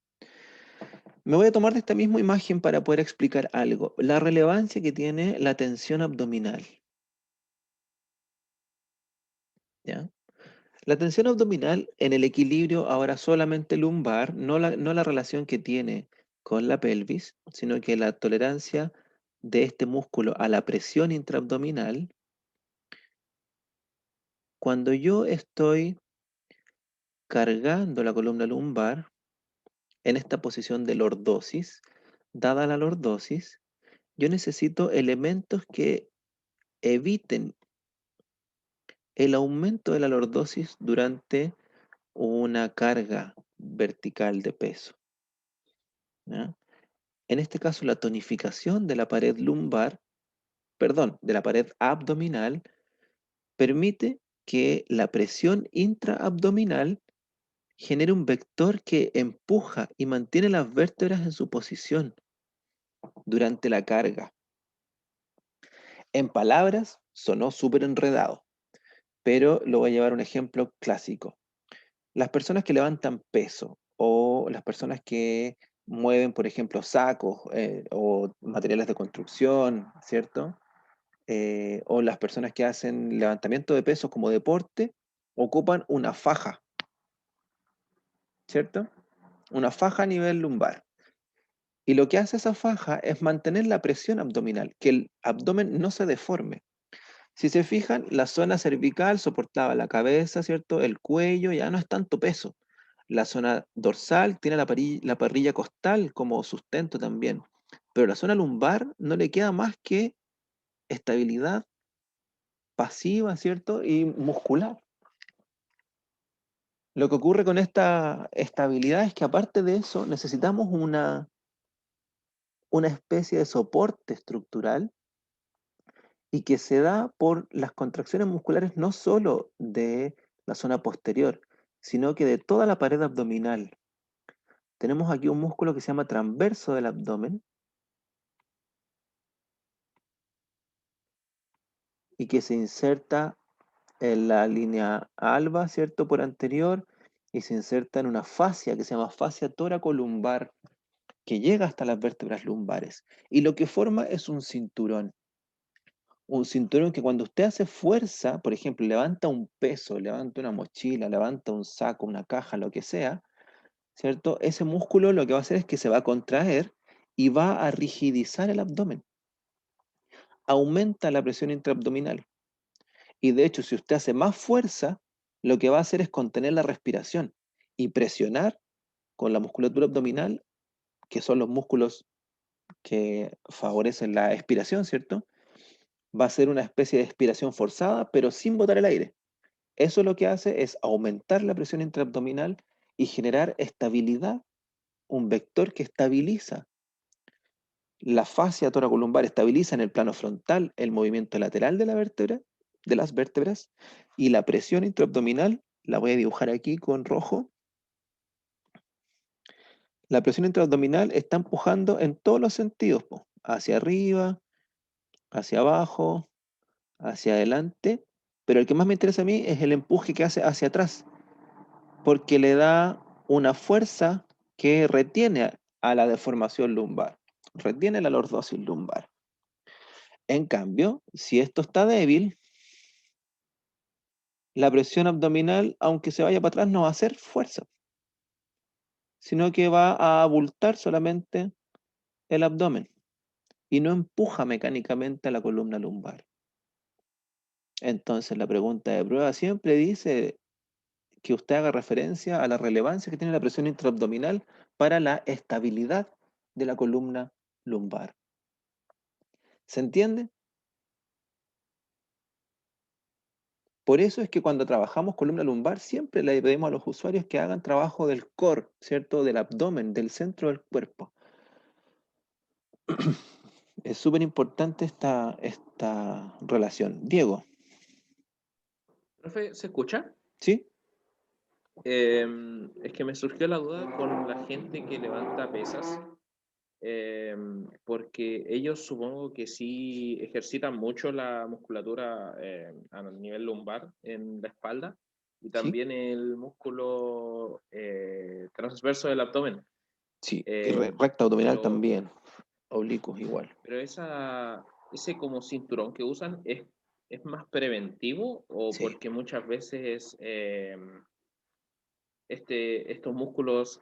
Me voy a tomar de esta misma imagen para poder explicar algo. La relevancia que tiene la tensión abdominal. ¿Ya? La tensión abdominal en el equilibrio ahora solamente lumbar, no la relación que tiene con la pelvis, sino que la tolerancia de este músculo a la presión intraabdominal. Cuando yo estoy cargando la columna lumbar en esta posición de lordosis, dada la lordosis, yo necesito elementos que eviten el aumento de la lordosis durante una carga vertical de peso, ¿ya? En este caso, la tonificación de la pared lumbar, perdón, de la pared abdominal, permite que la presión intraabdominal genere un vector que empuja y mantiene las vértebras en su posición durante la carga. En palabras, sonó súper enredado, pero lo voy a llevar a un ejemplo clásico. Las personas que levantan peso o las personas que mueven, por ejemplo, sacos o materiales de construcción, ¿cierto? O las personas que hacen levantamiento de peso como deporte, ocupan una faja, ¿cierto? Una faja a nivel lumbar. Y lo que hace esa faja es mantener la presión abdominal, que el abdomen no se deforme. Si se fijan, la zona cervical soportaba la cabeza, ¿cierto? El cuello, ya no es tanto peso. La zona dorsal tiene la parrilla costal como sustento también. Pero la zona lumbar no le queda más que estabilidad pasiva, ¿cierto? Y muscular. Lo que ocurre con esta estabilidad es que aparte de eso necesitamos una especie de soporte estructural y que se da por las contracciones musculares no solo de la zona posterior, sino que de toda la pared abdominal. Tenemos aquí un músculo que se llama transverso del abdomen y que se inserta en la línea alba, ¿cierto? Por anterior, y se inserta en una fascia que se llama fascia toracolumbar que llega hasta las vértebras lumbares. Y lo que forma es un cinturón. Un cinturón que cuando usted hace fuerza, por ejemplo, levanta un peso, levanta una mochila, levanta un saco, una caja, lo que sea, ¿cierto? Ese músculo lo que va a hacer es que se va a contraer y va a rigidizar el abdomen. Aumenta la presión intraabdominal. Y de hecho, si usted hace más fuerza, lo que va a hacer es contener la respiración y presionar con la musculatura abdominal, que son los músculos que favorecen la expiración, ¿cierto? Va a ser una especie de expiración forzada, pero sin botar el aire. Eso lo que hace es aumentar la presión intraabdominal y generar estabilidad, un vector que estabiliza la fascia toracolumbar, estabiliza en el plano frontal el movimiento lateral de la vértebra, de las vértebras, y la presión intraabdominal, la voy a dibujar aquí con rojo. La presión intraabdominal está empujando en todos los sentidos, po, hacia arriba, hacia abajo, hacia adelante, pero el que más me interesa a mí es el empuje que hace hacia atrás, porque le da una fuerza que retiene a la deformación lumbar, retiene la lordosis lumbar. En cambio, si esto está débil, la presión abdominal, aunque se vaya para atrás, no va a hacer fuerza, sino que va a abultar solamente el abdomen y no empuja mecánicamente a la columna lumbar. Entonces, la pregunta de prueba siempre dice que usted haga referencia a la relevancia que tiene la presión intraabdominal para la estabilidad de la columna lumbar. ¿Se entiende? Por eso es que cuando trabajamos columna lumbar, siempre le pedimos a los usuarios que hagan trabajo del core, ¿cierto? Del abdomen, del centro del cuerpo. Es súper importante esta relación. Diego, Profe, ¿se escucha? ¿sí? Es que me surgió la duda con la gente que levanta pesas, porque ellos supongo que sí ejercitan mucho la musculatura a nivel lumbar en la espalda y ¿Sí? también el músculo transverso del abdomen. Sí. Y Eh, recta abdominal pero también. Oblicuos igual. pero ese como cinturón que usan es más preventivo o Sí. porque muchas veces estos músculos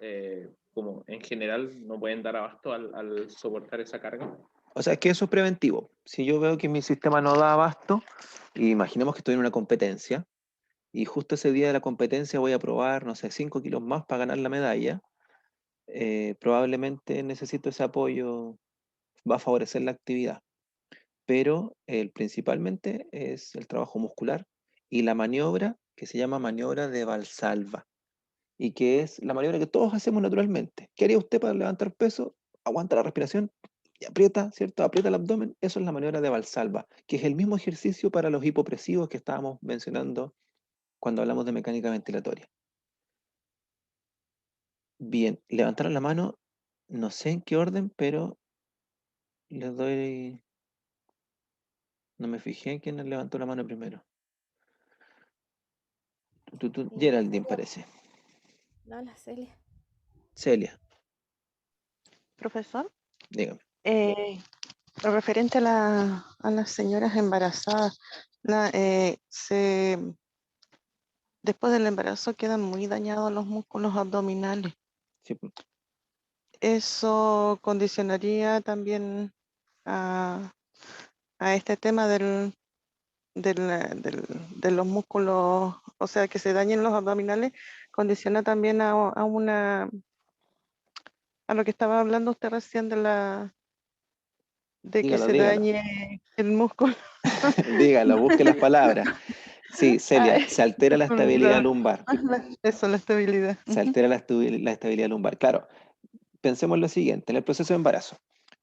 como en general no pueden dar abasto al soportar esa carga. O sea, es que eso es preventivo. Si yo veo que mi sistema no da abasto, y imaginemos que estoy en una competencia, y justo ese día de la competencia voy a probar, no sé, 5 kilos más para ganar la medalla, probablemente necesito ese apoyo, va a favorecer la actividad. Pero principalmente es el trabajo muscular y la maniobra que se llama maniobra de Valsalva y que es la maniobra que todos hacemos naturalmente. ¿Qué haría usted para levantar peso? Aguanta la respiración y aprieta, ¿cierto? Aprieta el abdomen. Eso es la maniobra de Valsalva, que es el mismo ejercicio para los hipopresivos que estábamos mencionando cuando hablamos de mecánica ventilatoria. Bien, levantaron la mano, no sé en qué orden, pero les doy, no me fijé en quién levantó la mano primero. Geraldine Celia, parece. no, la Celia. Celia, Profesor, dígame. eh, lo referente a las señoras embarazadas, la- eh, se, después del embarazo quedan muy dañados los músculos abdominales. Sí, pues. Eso condicionaría también a, a este tema de los músculos, o sea, que se dañen los abdominales, condiciona también a lo que estaba hablando usted recién de que Dígalo, se dígalo. dañe el músculo. Dígalo, busque las palabras. Sí, Celia, Ay, se altera la se me estabilidad olvidaba. lumbar. Eso, la estabilidad. Se Ujú. altera la estabilidad lumbar. Claro, pensemos lo siguiente, en el proceso de embarazo.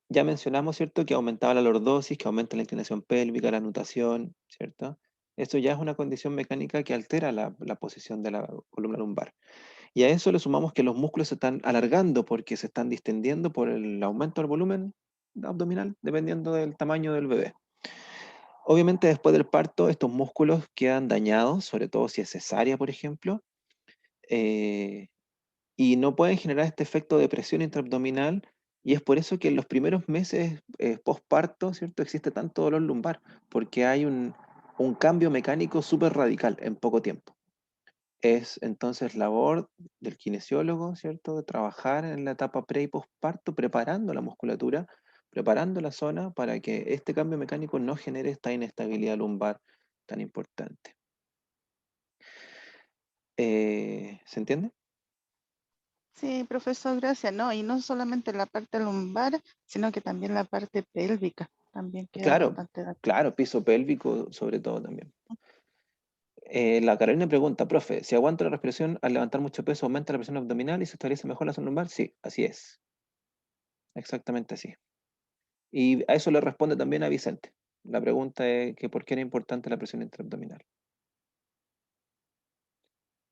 Ya mencionamos, ¿cierto?, que aumentaba la lordosis, que aumenta la inclinación pélvica, la nutación, ¿cierto? Esto ya es una condición mecánica que altera la posición de la columna lumbar. Y a eso le sumamos que los músculos se están alargando porque se están distendiendo por el aumento del volumen abdominal, dependiendo del tamaño del bebé. Obviamente, después del parto, estos músculos quedan dañados, sobre todo si es cesárea, por ejemplo, eh, y no pueden generar este efecto de presión intraabdominal Y es por eso que en los primeros meses postparto, ¿cierto? Existe tanto dolor lumbar, porque hay un cambio mecánico súper radical en poco tiempo. Es entonces labor del kinesiólogo, ¿cierto? De trabajar en la etapa pre y postparto, preparando la musculatura, preparando la zona para que este cambio mecánico no genere esta inestabilidad lumbar tan importante. ¿Se entiende? Sí, profesor, gracias. No, y no solamente la parte lumbar, sino que también la parte pélvica también queda Claro, bastante claro, piso pélvico sobre todo también. La Carolina pregunta, profe, si aguanto la respiración al levantar mucho peso, ¿aumenta la presión abdominal y se establece mejor la zona lumbar? Sí, así es. Exactamente así. Y a eso le responde también a Vicente. La pregunta es que por qué era importante la presión intraabdominal.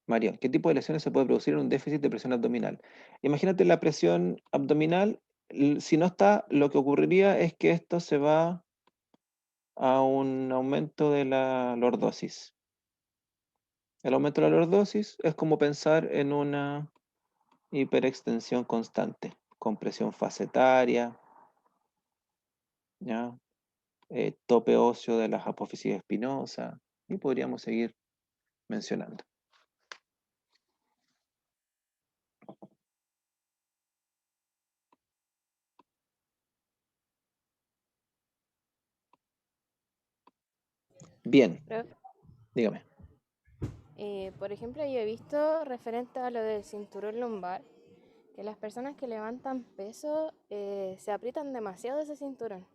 María, ¿qué tipo de lesiones se puede producir en un déficit de presión abdominal? Imagínate la presión abdominal, si no está, lo que ocurriría es que esto se va a un aumento de la lordosis. El aumento de la lordosis es como pensar en una hiperextensión constante, compresión facetaria, ¿ya? Tope óseo de las apófisis espinosas, y podríamos seguir mencionando. Bien, Profe, dígame. por ejemplo, yo he visto referente a lo del cinturón lumbar, que las personas que levantan peso se aprietan demasiado ese cinturón,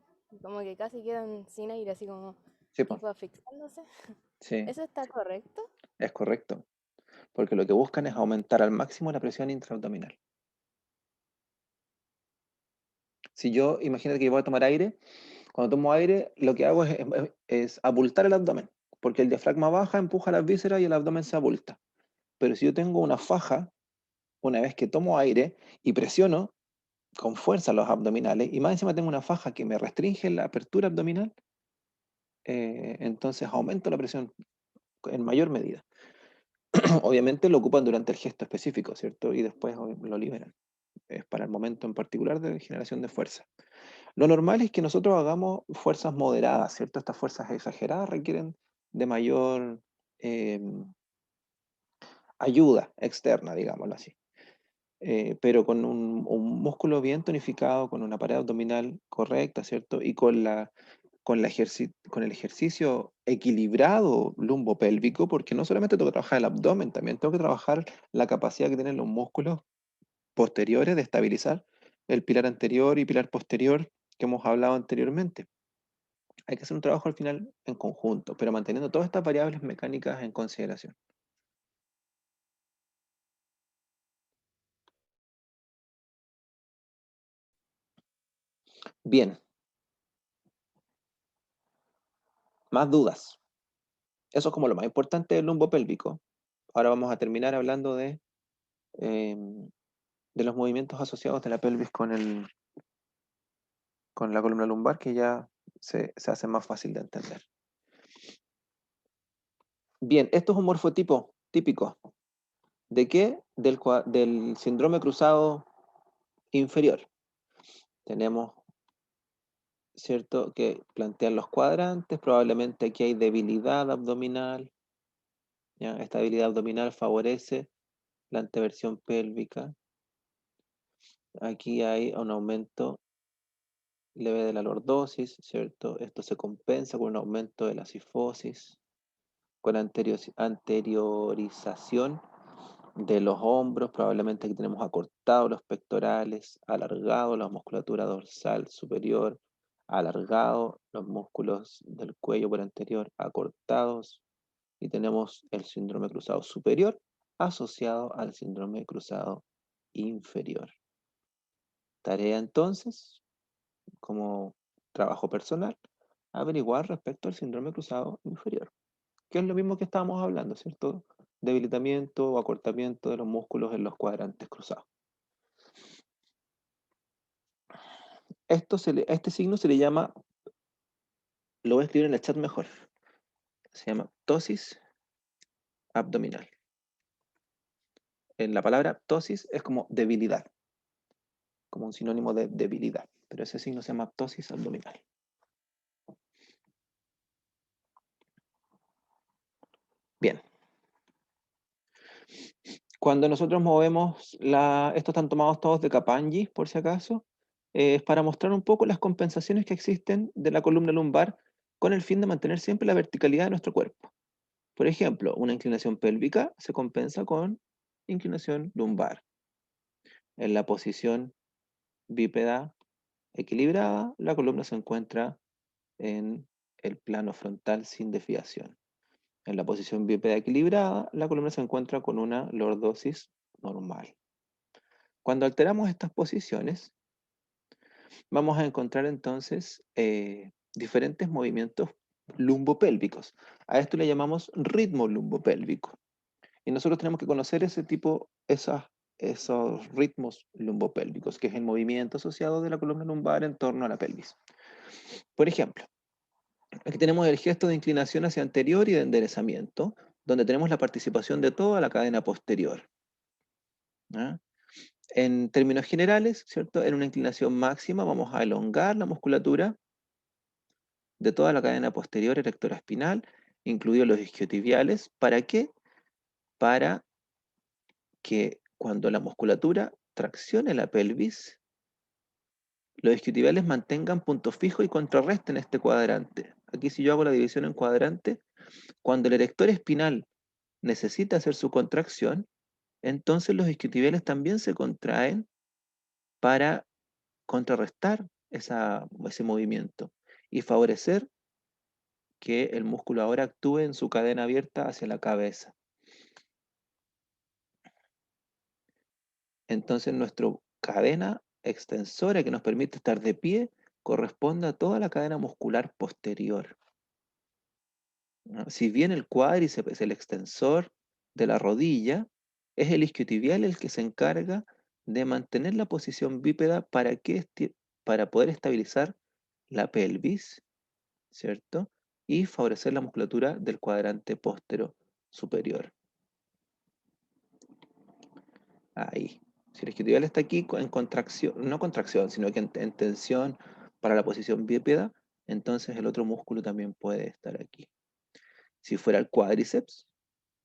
como que casi quedan sin aire, así como Sí, po, tipo asfixiándose. sí, ¿Eso está correcto? es correcto, porque lo que buscan es aumentar al máximo la presión intraabdominal. Si yo, imagínate que voy a tomar aire, cuando tomo aire, lo que hago es abultar el abdomen, porque el diafragma baja, empuja las vísceras y el abdomen se abulta. Pero si yo tengo una faja, una vez que tomo aire y presiono con fuerza los abdominales, y más encima tengo una faja que me restringe la apertura abdominal, entonces aumento la presión en mayor medida. Obviamente lo ocupan durante el gesto específico, ¿cierto? Y después lo liberan. Es para el momento en particular de generación de fuerza. Lo normal es que nosotros hagamos fuerzas moderadas, ¿cierto? Estas fuerzas exageradas requieren de mayor eh, ayuda externa, digámoslo así. Pero con un músculo bien tonificado, con una pared abdominal correcta, ¿cierto? Y con el ejercicio equilibrado lumbopélvico, porque no solamente tengo que trabajar el abdomen, también tengo que trabajar la capacidad que tienen los músculos posteriores de estabilizar el pilar anterior y pilar posterior que hemos hablado anteriormente. Hay que hacer un trabajo al final en conjunto, pero manteniendo todas estas variables mecánicas en consideración. Bien, más dudas. Eso es como lo más importante del lumbo pélvico. Ahora vamos a terminar hablando eh, de los movimientos asociados de la pelvis con la columna lumbar, que ya se hace más fácil de entender. Bien, esto es un morfotipo típico. ¿De qué? Del síndrome cruzado inferior. Tenemos, ¿cierto?, que plantean los cuadrantes. Probablemente aquí hay debilidad abdominal. ¿Ya? Esta debilidad abdominal favorece la anteversión pélvica. Aquí hay un aumento leve de la lordosis, ¿cierto? Esto se compensa con un aumento de la cifosis, con anteriorización de los hombros, probablemente aquí tenemos acortados los pectorales, alargado la musculatura dorsal superior, alargado los músculos del cuello por anterior, acortados, y tenemos el síndrome cruzado superior asociado al síndrome cruzado inferior. Tarea entonces, como trabajo personal, averiguar respecto al síndrome cruzado inferior, que es lo mismo que estábamos hablando, ¿cierto? Debilitamiento o acortamiento de los músculos en los cuadrantes cruzados. Este signo se le llama, lo voy a escribir en el chat mejor, se llama ptosis abdominal. En la palabra ptosis es como debilidad. como un sinónimo de debilidad, pero ese signo se llama ptosis abdominal. Bien. Cuando nosotros movemos, estos están tomados todos de Kaplan-Meier, por si acaso, es para mostrar un poco las compensaciones que existen de la columna lumbar con el fin de mantener siempre la verticalidad de nuestro cuerpo. Por ejemplo, una inclinación pélvica se compensa con inclinación lumbar. En la posición bípeda equilibrada, la columna se encuentra en el plano frontal sin desviación. En la posición bípeda equilibrada, la columna se encuentra con una lordosis normal. Cuando alteramos estas posiciones, vamos a encontrar entonces diferentes movimientos lumbopélvicos. A esto le llamamos ritmo lumbopélvico. Y nosotros tenemos que conocer esos ritmos lumbopélvicos, que es el movimiento asociado de la columna lumbar en torno a la pelvis. Por ejemplo, aquí tenemos el gesto de inclinación hacia anterior y de enderezamiento, donde tenemos la participación de toda la cadena posterior. ¿Ah? En términos generales, ¿cierto? En una inclinación máxima vamos a elongar la musculatura de toda la cadena posterior erectora espinal, incluidos los isquiotibiales. ¿Para qué? Para que cuando la musculatura traccione la pelvis, los isquiotibiales mantengan punto fijo y contrarresten este cuadrante. Aquí si yo hago la división en cuadrante, cuando el erector espinal necesita hacer su contracción, entonces los isquiotibiales también se contraen para contrarrestar ese movimiento y favorecer que el músculo ahora actúe en su cadena abierta hacia la cabeza. Entonces nuestra cadena extensora que nos permite estar de pie corresponde a toda la cadena muscular posterior. ¿No? Si bien el cuádriceps es el extensor de la rodilla, es el isquiotibial el que se encarga de mantener la posición bípeda para poder estabilizar la pelvis, ¿cierto? Y favorecer la musculatura del cuadrante póstero superior. Ahí. Si el isquiotibial está aquí en contracción, no contracción, sino que en tensión para la posición bípeda, entonces el otro músculo también puede estar aquí. Si fuera el cuádriceps,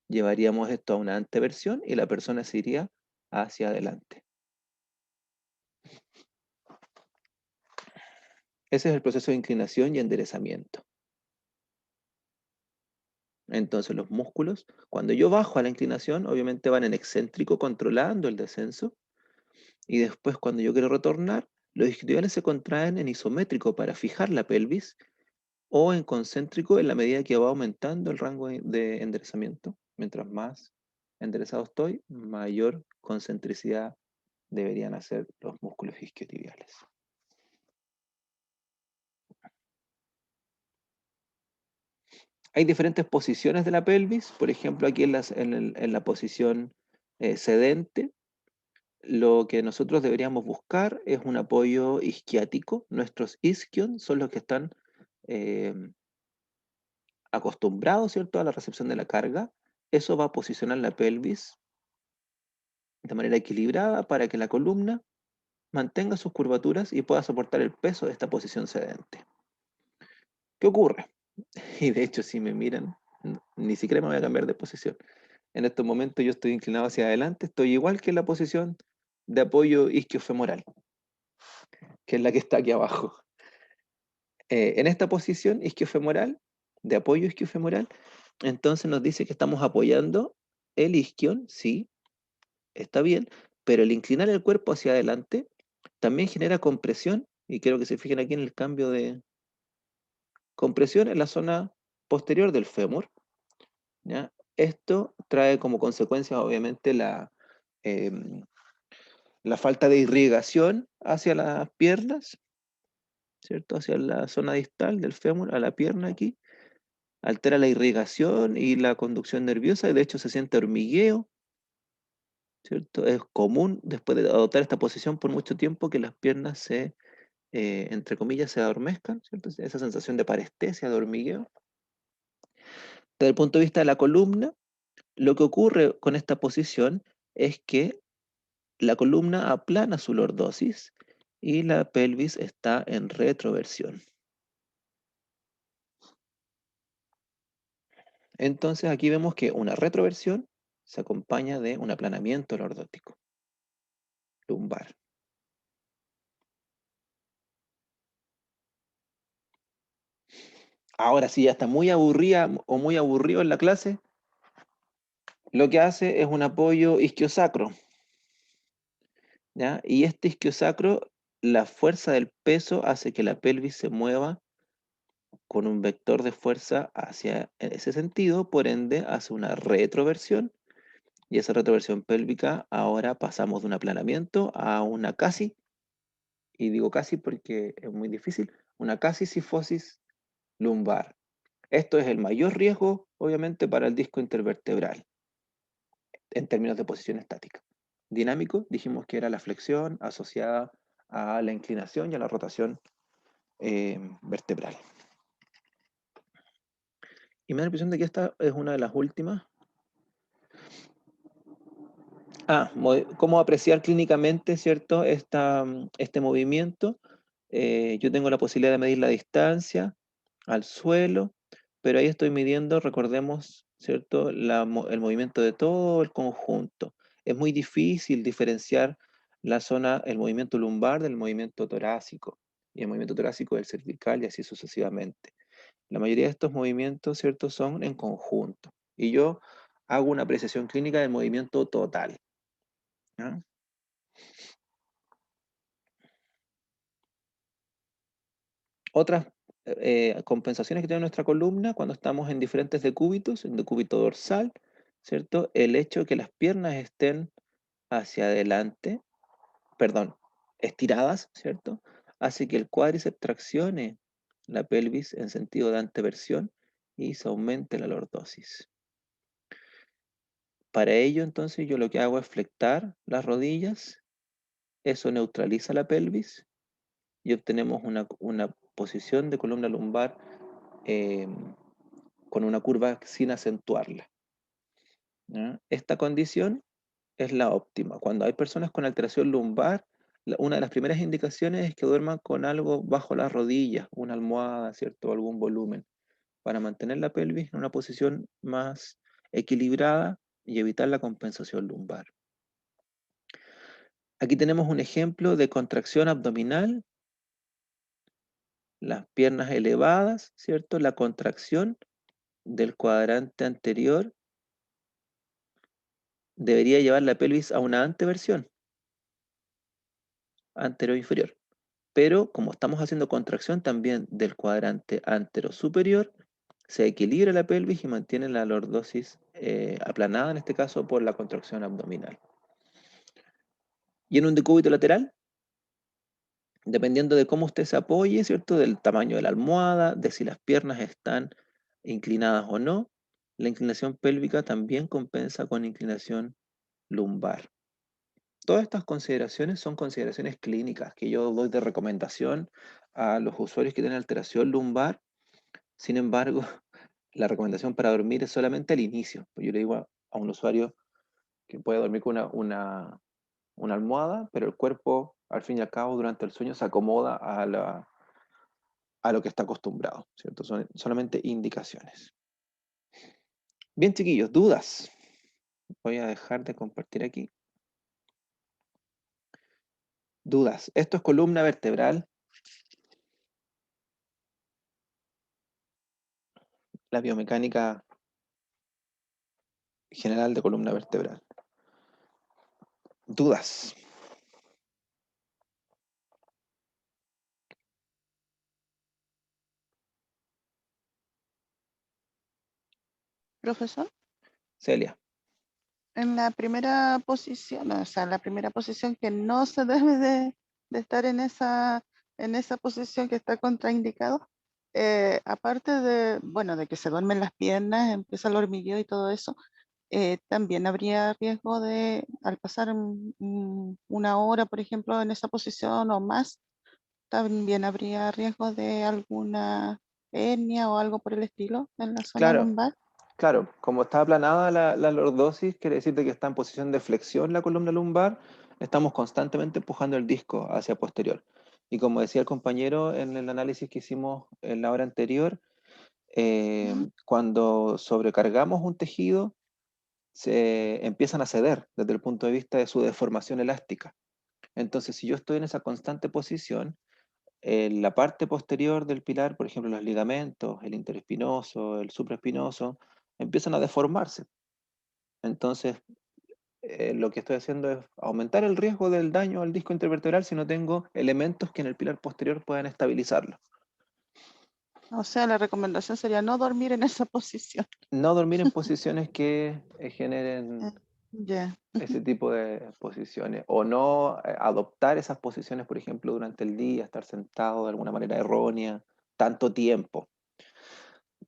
llevaríamos esto a una anteversión y la persona se iría hacia adelante. Ese es el proceso de inclinación y enderezamiento. Entonces los músculos, cuando yo bajo a la inclinación, obviamente van en excéntrico controlando el descenso, y después cuando yo quiero retornar, los isquiotibiales se contraen en isométrico para fijar la pelvis, o en concéntrico en la medida que va aumentando el rango de enderezamiento. Mientras más enderezado estoy, mayor concentricidad deberían hacer los músculos isquiotibiales. Hay diferentes posiciones de la pelvis, por ejemplo aquí en la posición sedente, lo que nosotros deberíamos buscar es un apoyo isquiático. Nuestros isquion son los que están acostumbrados, ¿cierto?, a la recepción de la carga. Eso va a posicionar la pelvis de manera equilibrada para que la columna mantenga sus curvaturas y pueda soportar el peso de esta posición sedente. ¿Qué ocurre? Y de hecho, si me miran, ni siquiera me voy a cambiar de posición. En estos momentos yo estoy inclinado hacia adelante, estoy igual que en la posición de apoyo isquiofemoral, que es la que está aquí abajo. En esta posición isquiofemoral, de apoyo isquiofemoral, entonces nos dice que estamos apoyando el isquion, sí, está bien, pero el inclinar el cuerpo hacia adelante también genera compresión, y quiero que se fijen aquí en el cambio de compresión en la zona posterior del fémur, ¿ya? Esto trae como consecuencia, obviamente, la falta de irrigación hacia las piernas, ¿cierto? Hacia la zona distal del fémur, a la pierna aquí. Altera la irrigación y la conducción nerviosa, y de hecho se siente hormigueo, ¿cierto? Es común, después de adoptar esta posición por mucho tiempo, que las piernas entre comillas, se adormezcan, ¿cierto? Esa sensación de parestesia, de hormigueo. Desde el punto de vista de la columna, lo que ocurre con esta posición es que la columna aplana su lordosis y la pelvis está en retroversión. Entonces aquí vemos que una retroversión se acompaña de un aplanamiento lordótico lumbar. Ahora, si ya está muy aburrida o muy aburrido en la clase, lo que hace es un apoyo isquiosacro, ¿ya? Y este isquiosacro, la fuerza del peso hace que la pelvis se mueva con un vector de fuerza hacia ese sentido, por ende hace una retroversión, y esa retroversión pélvica ahora pasamos de un aplanamiento a una casi, y digo casi porque es muy difícil, una casi cifosis lumbar. Esto es el mayor riesgo, obviamente, para el disco intervertebral, en términos de posición estática. Dinámico, dijimos que era la flexión asociada a la inclinación y a la rotación vertebral. Y me da la impresión de que esta es una de las últimas. ¿Cómo apreciar clínicamente, cierto, este movimiento? Yo tengo la posibilidad de medir la distancia al suelo, pero ahí estoy midiendo, recordemos, cierto, el movimiento de todo el conjunto. Es muy difícil diferenciar la zona, el movimiento lumbar del movimiento torácico, y el movimiento torácico del cervical y así sucesivamente. La mayoría de estos movimientos, cierto, son en conjunto. Y yo hago una apreciación clínica del movimiento total, ¿ya? Otras compensaciones que tiene nuestra columna cuando estamos en diferentes decúbitos, en decúbito dorsal, ¿cierto? El hecho de que las piernas estén hacia adelante, perdón, estiradas, ¿cierto? Hace que el cuádriceps traccione la pelvis en sentido de anteversión y se aumente la lordosis. Para ello, entonces, yo lo que hago es flectar las rodillas, eso neutraliza la pelvis y obtenemos una posición de columna lumbar con una curva sin acentuarla, ¿ya? Esta condición es la óptima. Cuando hay personas con alteración lumbar, una de las primeras indicaciones es que duerman con algo bajo las rodillas, una almohada, ¿cierto? Algún volumen, para mantener la pelvis en una posición más equilibrada y evitar la compensación lumbar. Aquí tenemos un ejemplo de contracción abdominal, las piernas elevadas, ¿cierto? La contracción del cuadrante anterior debería llevar la pelvis a una anteversión, anterior-inferior. Pero como estamos haciendo contracción también del cuadrante antero-superior, se equilibra la pelvis y mantiene la lordosis aplanada, en este caso por la contracción abdominal. Y en un decúbito lateral, dependiendo de cómo usted se apoye, ¿cierto? Del tamaño de la almohada, de si las piernas están inclinadas o no, la inclinación pélvica también compensa con inclinación lumbar. Todas estas consideraciones son consideraciones clínicas que yo doy de recomendación a los usuarios que tienen alteración lumbar. Sin embargo, la recomendación para dormir es solamente al inicio. Yo le digo a un usuario que puede dormir con una almohada, pero el cuerpo, al fin y al cabo, durante el sueño se acomoda a lo que está acostumbrado, ¿cierto? Son solamente indicaciones. Bien, chiquillos, dudas. Voy a dejar de compartir aquí. Dudas. Esto es columna vertebral. La biomecánica general de columna vertebral. Dudas. Profesor, Celia. en la primera posición, o sea, la primera posición que no se debe de estar en esa posición que está contraindicado, aparte de, bueno, de que se duermen las piernas, empieza el hormigueo y todo eso, también habría riesgo de, al pasar una hora, por ejemplo, en esa posición o más, también habría riesgo de alguna hernia o algo por el estilo en la zona Claro, lumbar. claro. Como está aplanada la lordosis, quiere decir de que está en posición de flexión la columna lumbar, estamos constantemente empujando el disco hacia posterior. Y como decía el compañero en el análisis que hicimos en la hora anterior, cuando sobrecargamos un tejido, se empiezan a ceder desde el punto de vista de su deformación elástica. Entonces, si yo estoy en esa constante posición, la parte posterior del pilar, por ejemplo, los ligamentos, el interespinoso, el supraespinoso, empiezan a deformarse. Entonces, lo que estoy haciendo es aumentar el riesgo del daño al disco intervertebral si no tengo elementos que en el pilar posterior puedan estabilizarlo. O sea, la recomendación sería no dormir en esa posición. No dormir en posiciones que generen Ya. ese tipo de posiciones, o no adoptar esas posiciones, por ejemplo, durante el día, estar sentado de alguna manera errónea, tanto tiempo.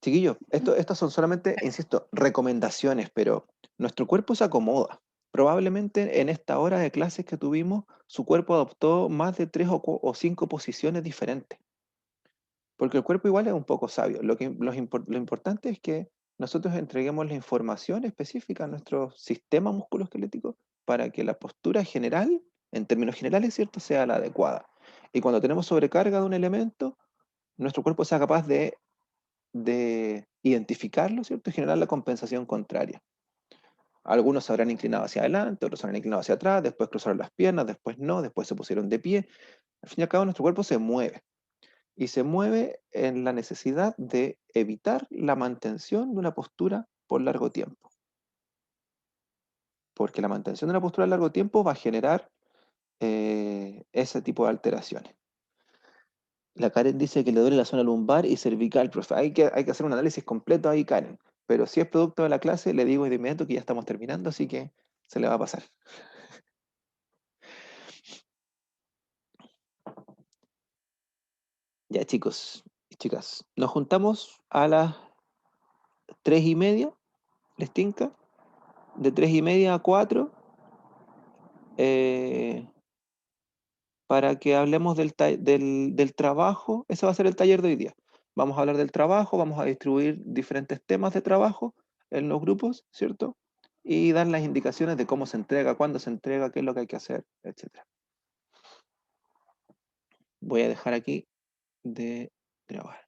Chiquillos, estas son solamente, insisto, recomendaciones, pero nuestro cuerpo se acomoda. Probablemente en esta hora de clases que tuvimos, su cuerpo adoptó más de 3 o 5 posiciones diferentes. Porque el cuerpo igual es un poco sabio. Lo importante es que nosotros entreguemos la información específica a nuestro sistema musculoesquelético para que la postura general, en términos generales, ¿cierto?, sea la adecuada. Y cuando tenemos sobrecarga de un elemento, nuestro cuerpo sea capaz de identificarlo, ¿cierto?, y generar la compensación contraria. Algunos se habrán inclinado hacia adelante, otros se habrán inclinado hacia atrás, después cruzaron las piernas, después no, después se pusieron de pie. Al fin y al cabo, nuestro cuerpo se mueve. Y se mueve en la necesidad de evitar la mantención de una postura por largo tiempo. Porque la mantención de una postura a largo tiempo va a generar ese tipo de alteraciones. La Karen dice que le duele la zona lumbar y cervical, profe. Hay que hacer un análisis completo ahí, Karen. Pero si es producto de la clase, le digo de inmediato que ya estamos terminando, así que se le va a pasar. Ya, chicos y chicas, nos juntamos a las 3:30, ¿les tinca? De 3:30 a 4, para que hablemos del trabajo. Ese va a ser el taller de hoy día. Vamos a hablar del trabajo, vamos a distribuir diferentes temas de trabajo en los grupos, ¿cierto? Y dar las indicaciones de cómo se entrega, cuándo se entrega, qué es lo que hay que hacer, etc. Voy a dejar aquí de grabar.